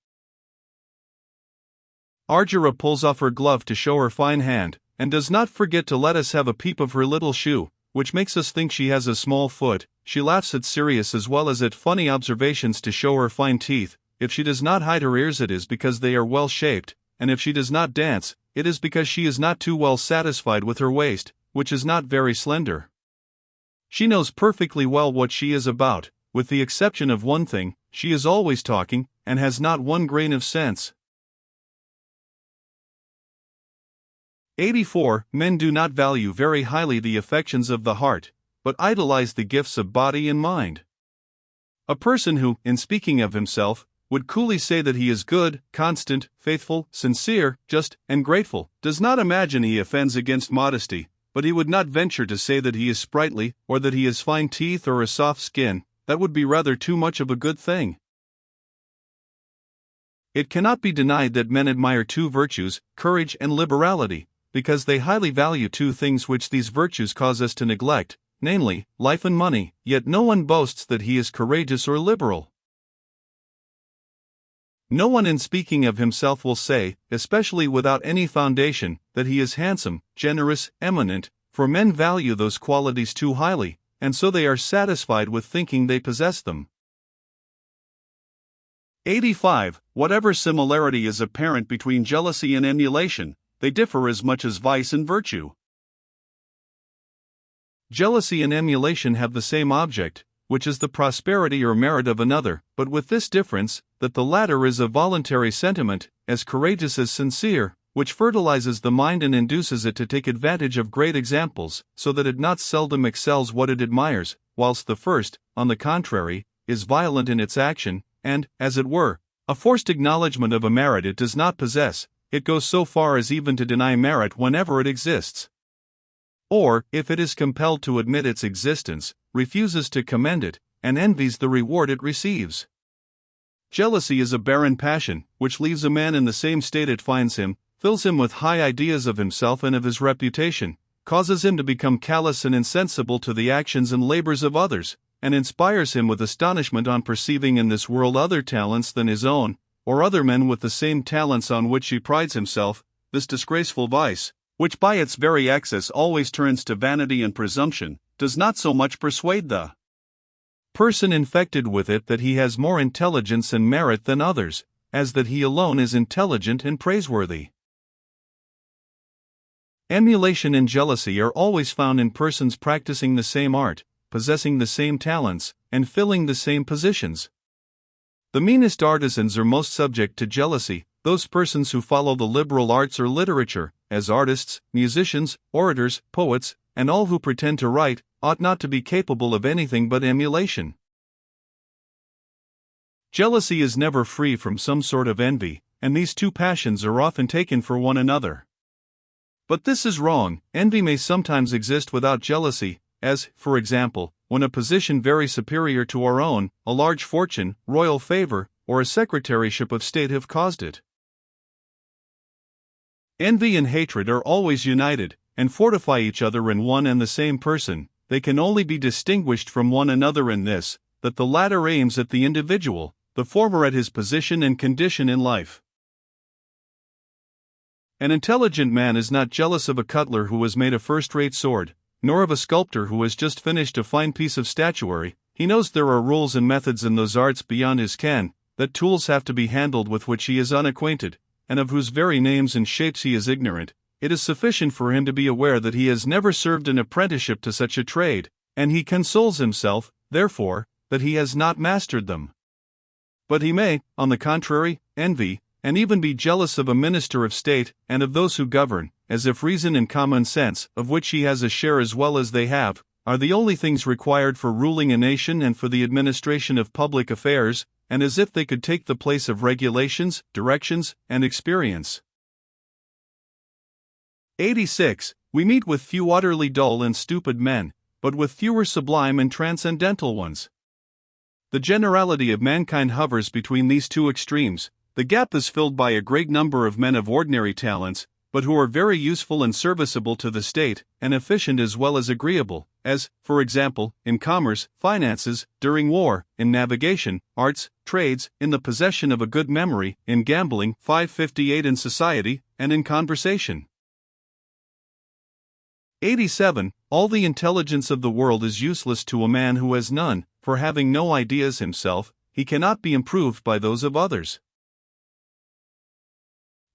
Argira pulls off her glove to show her fine hand, and does not forget to let us have a peep of her little shoe, which makes us think she has a small foot. She laughs at serious as well as at funny observations to show her fine teeth. If she does not hide her ears, it is because they are well shaped, and if she does not dance, it is because she is not too well satisfied with her waist, which is not very slender. She knows perfectly well what she is about. With the exception of one thing, she is always talking, and has not one grain of sense. 84. Men do not value very highly the affections of the heart, but idolize the gifts of body and mind. A person who, in speaking of himself, would coolly say that he is good, constant, faithful, sincere, just, and grateful, does not imagine he offends against modesty, but he would not venture to say that he is sprightly, or that he has fine teeth or a soft skin. That would be rather too much of a good thing. It cannot be denied that men admire two virtues, courage and liberality, because they highly value two things which these virtues cause us to neglect, namely, life and money, yet no one boasts that he is courageous or liberal. No one in speaking of himself will say, especially without any foundation, that he is handsome, generous, eminent, for men value those qualities too highly, and so they are satisfied with thinking they possess them. 85. Whatever similarity is apparent between jealousy and emulation, they differ as much as vice and virtue. Jealousy and emulation have the same object, which is the prosperity or merit of another, but with this difference, that the latter is a voluntary sentiment, as courageous as sincere, which fertilizes the mind and induces it to take advantage of great examples, so that it not seldom excels what it admires, whilst the first, on the contrary, is violent in its action, and, as it were, a forced acknowledgement of a merit it does not possess. It goes so far as even to deny merit whenever it exists. Or, if it is compelled to admit its existence, refuses to commend it, and envies the reward it receives. Jealousy is a barren passion, which leaves a man in the same state it finds him, fills him with high ideas of himself and of his reputation, causes him to become callous and insensible to the actions and labors of others, and inspires him with astonishment on perceiving in this world other talents than his own, or other men with the same talents on which he prides himself. This disgraceful vice, which by its very excess always turns to vanity and presumption, does not so much persuade the person infected with it that he has more intelligence and merit than others, as that he alone is intelligent and praiseworthy. Emulation and jealousy are always found in persons practicing the same art, possessing the same talents, and filling the same positions. The meanest artisans are most subject to jealousy. Those persons who follow the liberal arts or literature, as artists, musicians, orators, poets, and all who pretend to write ought not to be capable of anything but emulation. Jealousy is never free from some sort of envy, and these two passions are often taken for one another. But this is wrong. Envy may sometimes exist without jealousy, as, for example, when a position very superior to our own, a large fortune, royal favor, or a secretaryship of state have caused it. Envy and hatred are always united, and fortify each other in one and the same person. They can only be distinguished from one another in this, that the latter aims at the individual, the former at his position and condition in life. An intelligent man is not jealous of a cutler who has made a first-rate sword, nor of a sculptor who has just finished a fine piece of statuary. He knows there are rules and methods in those arts beyond his ken, that tools have to be handled with which he is unacquainted, and of whose very names and shapes he is ignorant. It is sufficient for him to be aware that he has never served an apprenticeship to such a trade, and he consoles himself, therefore, that he has not mastered them. But he may, on the contrary, envy, and even be jealous of a minister of state, and of those who govern, as if reason and common sense, of which he has a share as well as they have, are the only things required for ruling a nation and for the administration of public affairs, and as if they could take the place of regulations, directions, and experience. 86. We meet with few utterly dull and stupid men, but with fewer sublime and transcendental ones. The generality of mankind hovers between these two extremes. The gap is filled by a great number of men of ordinary talents, but who are very useful and serviceable to the state, and efficient as well as agreeable, as, for example, in commerce, finances, during war, in navigation, arts, trades, in the possession of a good memory, in gambling, 558 in society, and in conversation. 87. All the intelligence of the world is useless to a man who has none, for having no ideas himself, he cannot be improved by those of others.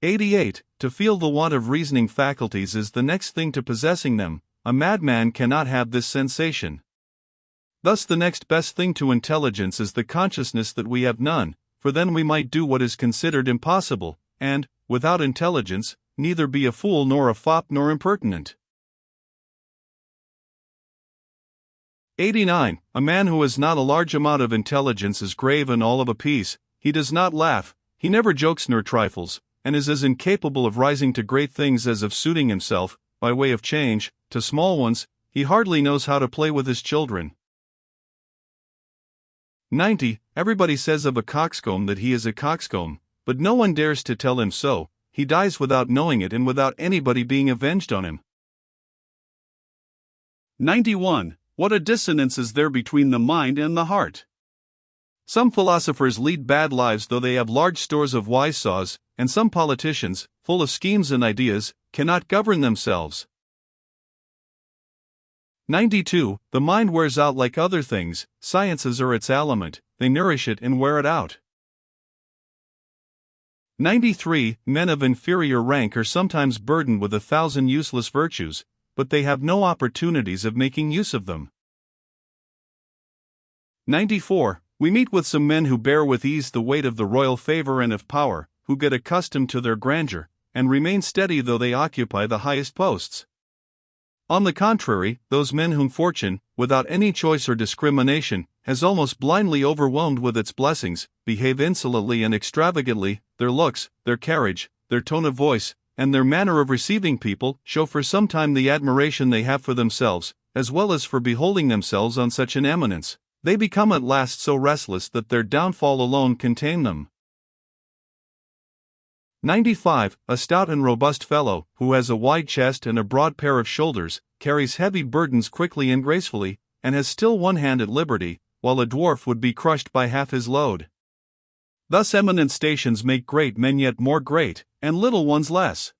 88. To feel the want of reasoning faculties is the next thing to possessing them. A madman cannot have this sensation. Thus the next best thing to intelligence is the consciousness that we have none, for then we might do what is considered impossible, and, without intelligence, neither be a fool nor a fop nor impertinent. 89. A man who has not a large amount of intelligence is grave and all of a piece. He does not laugh, he never jokes nor trifles, and is as incapable of rising to great things as of suiting himself, by way of change, to small ones. He hardly knows how to play with his children. 90. Everybody says of a coxcomb that he is a coxcomb, but no one dares to tell him so. He dies without knowing it and without anybody being avenged on him. 91. What a dissonance is there between the mind and the heart! Some philosophers lead bad lives though they have large stores of wise saws, and some politicians, full of schemes and ideas, cannot govern themselves. 92. The mind wears out like other things. Sciences are its aliment, they nourish it and wear it out. 93. Men of inferior rank are sometimes burdened with 1,000 useless virtues, but they have no opportunities of making use of them. 94. We meet with some men who bear with ease the weight of the royal favor and of power, who get accustomed to their grandeur, and remain steady though they occupy the highest posts. On the contrary, those men whom fortune, without any choice or discrimination, has almost blindly overwhelmed with its blessings, behave insolently and extravagantly. Their looks, their carriage, their tone of voice, and their manner of receiving people show for some time the admiration they have for themselves, as well as for beholding themselves on such an eminence. They become at last so restless that their downfall alone can tame them. 95. A stout and robust fellow, who has a wide chest and a broad pair of shoulders, carries heavy burdens quickly and gracefully, and has still one hand at liberty, while a dwarf would be crushed by half his load. Thus eminent stations make great men yet more great, and little ones less.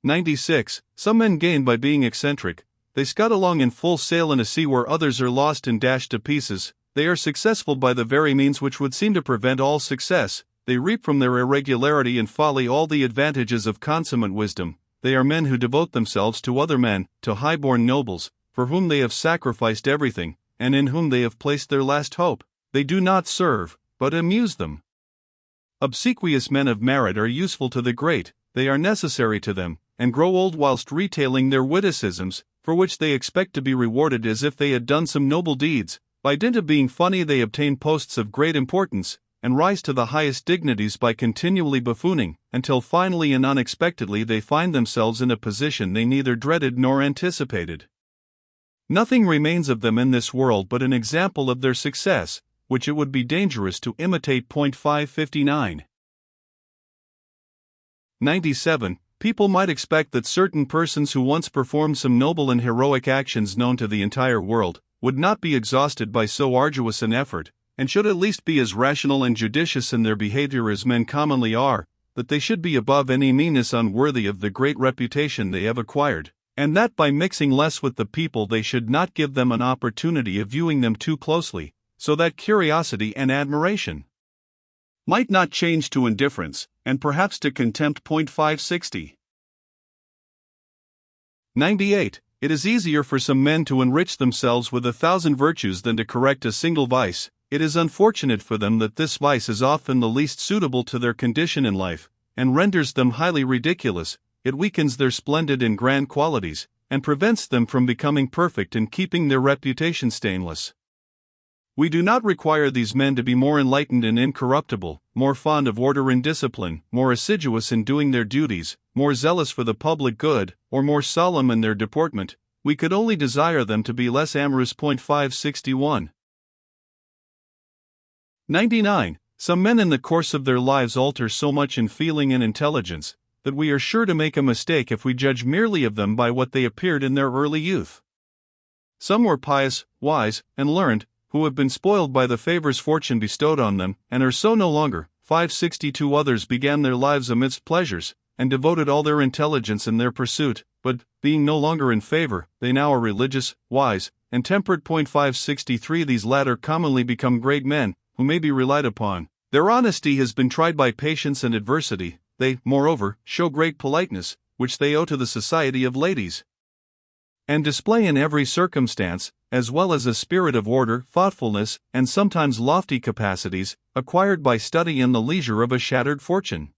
96. Some men gain by being eccentric. They scud along in full sail in a sea where others are lost and dashed to pieces. They are successful by the very means which would seem to prevent all success. They reap from their irregularity and folly all the advantages of consummate wisdom. They are men who devote themselves to other men, to high-born nobles, for whom they have sacrificed everything, and in whom they have placed their last hope. They do not serve, but amuse them. Obsequious men of merit are useful to the great, they are necessary to them, and grow old whilst retailing their witticisms, for which they expect to be rewarded as if they had done some noble deeds. By dint of being funny they obtain posts of great importance, and rise to the highest dignities by continually buffooning, until finally and unexpectedly they find themselves in a position they neither dreaded nor anticipated. Nothing remains of them in this world but an example of their success, which it would be dangerous to imitate. 559. 97. People might expect that certain persons who once performed some noble and heroic actions known to the entire world, would not be exhausted by so arduous an effort, and should at least be as rational and judicious in their behavior as men commonly are, that they should be above any meanness unworthy of the great reputation they have acquired, and that by mixing less with the people they should not give them an opportunity of viewing them too closely, so that curiosity and admiration might not change to indifference, and perhaps to contempt. 560. 98. It is easier for some men to enrich themselves with 1,000 virtues than to correct a single vice. It is unfortunate for them that this vice is often the least suitable to their condition in life, and renders them highly ridiculous. It weakens their splendid and grand qualities, and prevents them from becoming perfect and keeping their reputation stainless. We do not require these men to be more enlightened and incorruptible, more fond of order and discipline, more assiduous in doing their duties, more zealous for the public good, or more solemn in their deportment. We could only desire them to be less amorous. 561. 99. Some men in the course of their lives alter so much in feeling and intelligence, that we are sure to make a mistake if we judge merely of them by what they appeared in their early youth. Some were pious, wise, and learned, who have been spoiled by the favors fortune bestowed on them, and are so no longer. 562. Others began their lives amidst pleasures, and devoted all their intelligence in their pursuit, but, being no longer in favor, they now are religious, wise, and temperate. 563. These latter commonly become great men, who may be relied upon. Their honesty has been tried by patience and adversity. They, moreover, show great politeness, which they owe to the society of ladies, and display in every circumstance, as well as a spirit of order, thoughtfulness, and sometimes lofty capacities, acquired by study and the leisure of a shattered fortune.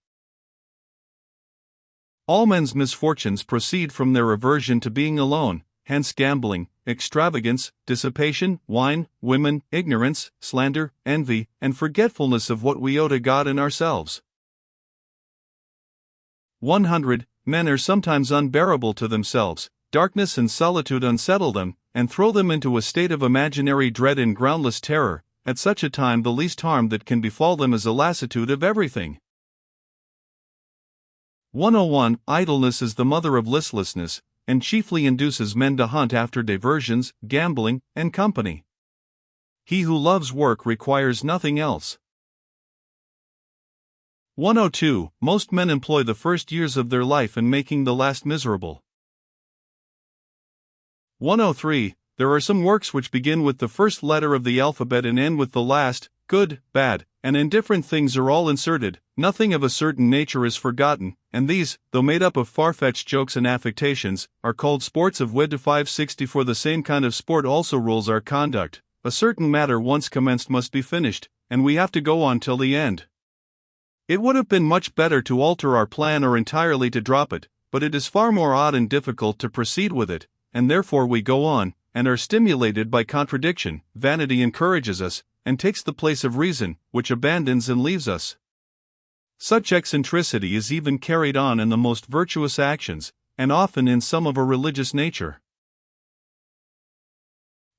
All men's misfortunes proceed from their aversion to being alone, hence gambling, extravagance, dissipation, wine, women, ignorance, slander, envy, and forgetfulness of what we owe to God and ourselves. 100. Men are sometimes unbearable to themselves. Darkness and solitude unsettle them, and throw them into a state of imaginary dread and groundless terror. At such a time the least harm that can befall them is a lassitude of everything. 101. Idleness is the mother of listlessness, and chiefly induces men to hunt after diversions, gambling, and company. He who loves work requires nothing else. 102. Most men employ the first years of their life in making the last miserable. 103. There are some works which begin with the first letter of the alphabet and end with the last. Good, bad, and indifferent things are all inserted. Nothing of a certain nature is forgotten, and these, though made up of far-fetched jokes and affectations, are called sports of wit. 564. The same kind of sport also rules our conduct. A certain matter once commenced must be finished, and we have to go on till the end. It would have been much better to alter our plan or entirely to drop it, but it is far more odd and difficult to proceed with it, and therefore we go on, and are stimulated by contradiction. Vanity encourages us, and takes the place of reason, which abandons and leaves us. Such eccentricity is even carried on in the most virtuous actions, and often in some of a religious nature.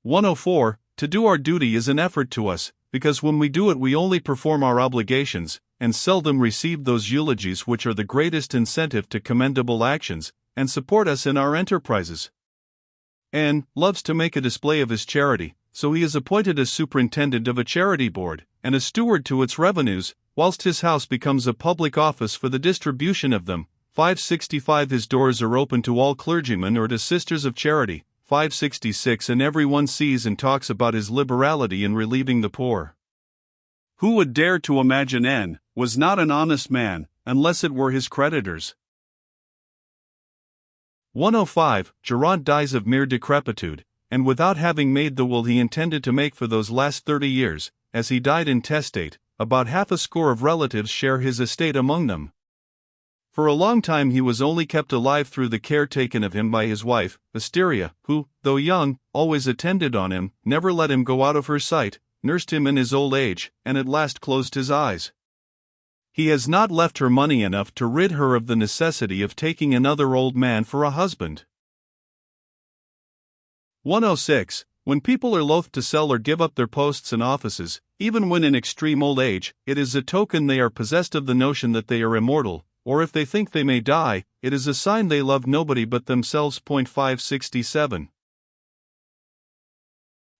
104. To do our duty is an effort to us, because when we do it we only perform our obligations, and seldom receive those eulogies which are the greatest incentive to commendable actions, and support us in our enterprises. N. loves to make a display of his charity, so he is appointed as superintendent of a charity board, and a steward to its revenues, whilst his house becomes a public office for the distribution of them. 565. His doors are open to all clergymen or to sisters of charity. 566. And everyone sees and talks about his liberality in relieving the poor. Who would dare to imagine N. was not an honest man, unless it were his creditors? 105. Geraint dies of mere decrepitude, and without having made the will he intended to make for those last 30 years, as he died intestate. About half a score of relatives share his estate among them. For a long time he was only kept alive through the care taken of him by his wife, Asteria, who, though young, always attended on him, never let him go out of her sight, nursed him in his old age, and at last closed his eyes. He has not left her money enough to rid her of the necessity of taking another old man for a husband. 106. When people are loath to sell or give up their posts and offices, even when in extreme old age, it is a token they are possessed of the notion that they are immortal, or if they think they may die, it is a sign they love nobody but themselves. 567.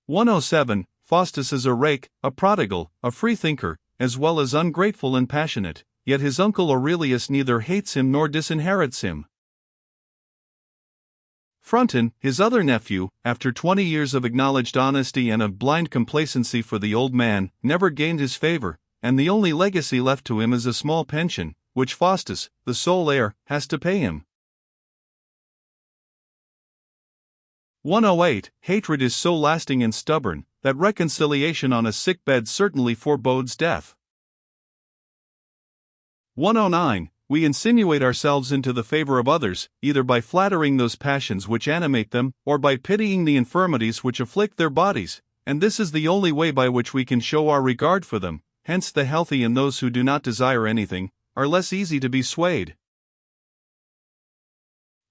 107. Faustus is a rake, a prodigal, a freethinker, as well as ungrateful and passionate, yet his uncle Aurelius neither hates him nor disinherits him. Frontin, his other nephew, after 20 years of acknowledged honesty and of blind complacency for the old man, never gained his favor, and the only legacy left to him is a small pension, which Faustus, the sole heir, has to pay him. 108. Hatred is so lasting and stubborn, that reconciliation on a sick bed certainly forebodes death. 109. We insinuate ourselves into the favor of others, either by flattering those passions which animate them, or by pitying the infirmities which afflict their bodies, and this is the only way by which we can show our regard for them. Hence the healthy and those who do not desire anything are less easy to be swayed.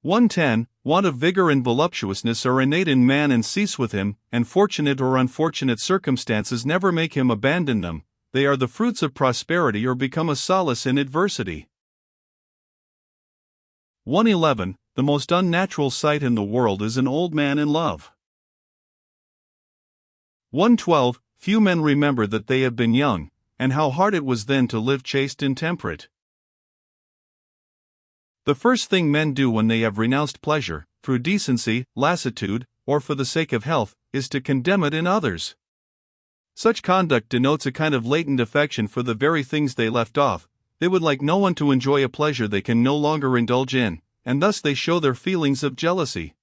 110. Want of vigor and voluptuousness are innate in man and cease with him, and fortunate or unfortunate circumstances never make him abandon them. They are the fruits of prosperity or become a solace in adversity. 111. The most unnatural sight in the world is an old man in love. 112. Few men remember that they have been young, and how hard it was then to live chaste and temperate. The first thing men do when they have renounced pleasure, through decency, lassitude, or for the sake of health, is to condemn it in others. Such conduct denotes a kind of latent affection for the very things they left off. They would like no one to enjoy a pleasure they can no longer indulge in, and thus they show their feelings of jealousy.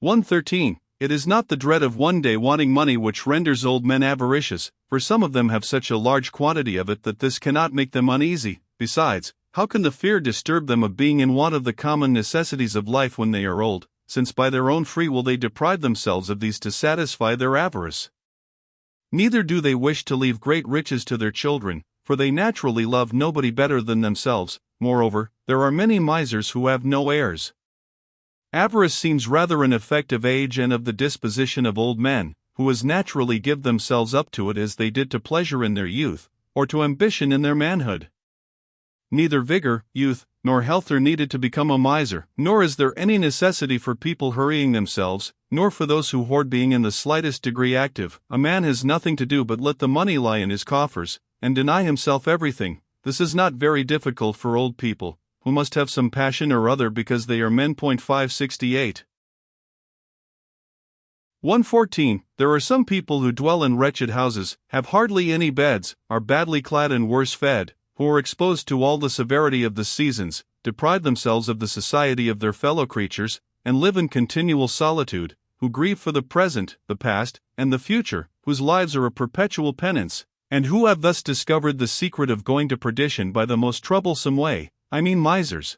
113. It is not the dread of one day wanting money which renders old men avaricious, for some of them have such a large quantity of it that this cannot make them uneasy. Besides, how can the fear disturb them of being in want of the common necessities of life when they are old, since by their own free will they deprive themselves of these to satisfy their avarice? Neither do they wish to leave great riches to their children, for they naturally love nobody better than themselves. Moreover, there are many misers who have no heirs. Avarice seems rather an effect of age and of the disposition of old men, who as naturally give themselves up to it as they did to pleasure in their youth, or to ambition in their manhood. Neither vigor, youth, nor health are needed to become a miser, nor is there any necessity for people hurrying themselves, nor for those who hoard being in the slightest degree active. A man has nothing to do but let the money lie in his coffers, and deny himself everything. This is not very difficult for old people, who must have some passion or other because they are men. 568. 114. There are some people who dwell in wretched houses, have hardly any beds, are badly clad and worse fed, who are exposed to all the severity of the seasons, deprive themselves of the society of their fellow creatures, and live in continual solitude, who grieve for the present, the past, and the future, whose lives are a perpetual penance, and who have thus discovered the secret of going to perdition by the most troublesome way, I mean misers.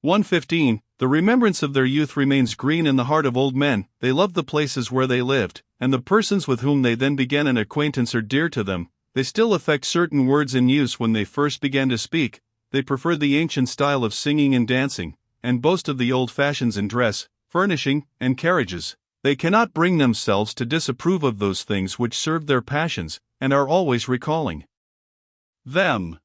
115. The remembrance of their youth remains green in the heart of old men. They love the places where they lived, and the persons with whom they then began an acquaintance are dear to them. They still affect certain words in use when they first began to speak. They prefer the ancient style of singing and dancing, and boast of the old fashions in dress, furnishing, and carriages. They cannot bring themselves to disapprove of those things which serve their passions, and are always recalling them.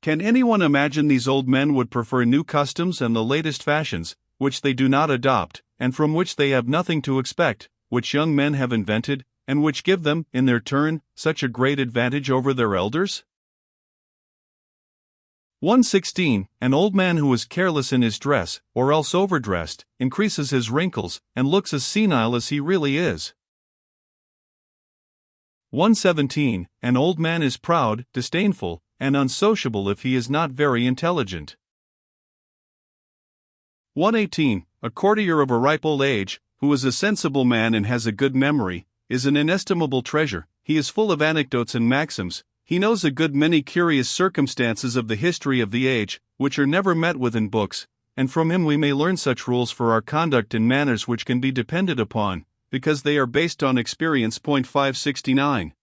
Can anyone imagine these old men would prefer new customs and the latest fashions, which they do not adopt, and from which they have nothing to expect, which young men have invented, and which give them, in their turn, such a great advantage over their elders? 116. An old man who is careless in his dress, or else overdressed, increases his wrinkles, and looks as senile as he really is. 117. An old man is proud, disdainful, and unsociable if he is not very intelligent. 118. A courtier of a ripe old age, who is a sensible man and has a good memory, is an inestimable treasure. He is full of anecdotes and maxims. He knows a good many curious circumstances of the history of the age, which are never met with in books, and from him we may learn such rules for our conduct and manners which can be depended upon, because they are based on experience. 569.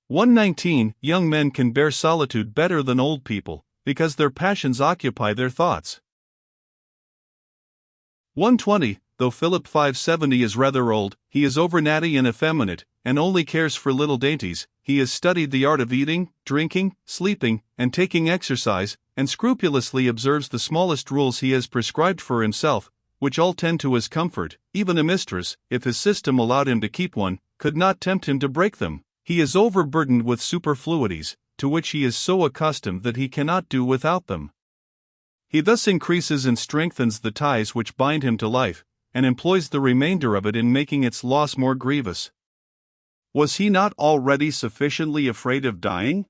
119. Young men can bear solitude better than old people, because their passions occupy their thoughts. 120. Though Philip 570 is rather old, he is over natty and effeminate, and only cares for little dainties. He has studied the art of eating, drinking, sleeping, and taking exercise, and scrupulously observes the smallest rules he has prescribed for himself, which all tend to his comfort. Even a mistress, if his system allowed him to keep one, could not tempt him to break them. He is overburdened with superfluities, to which he is so accustomed that he cannot do without them. He thus increases and strengthens the ties which bind him to life, and employs the remainder of it in making its loss more grievous. Was he not already sufficiently afraid of dying?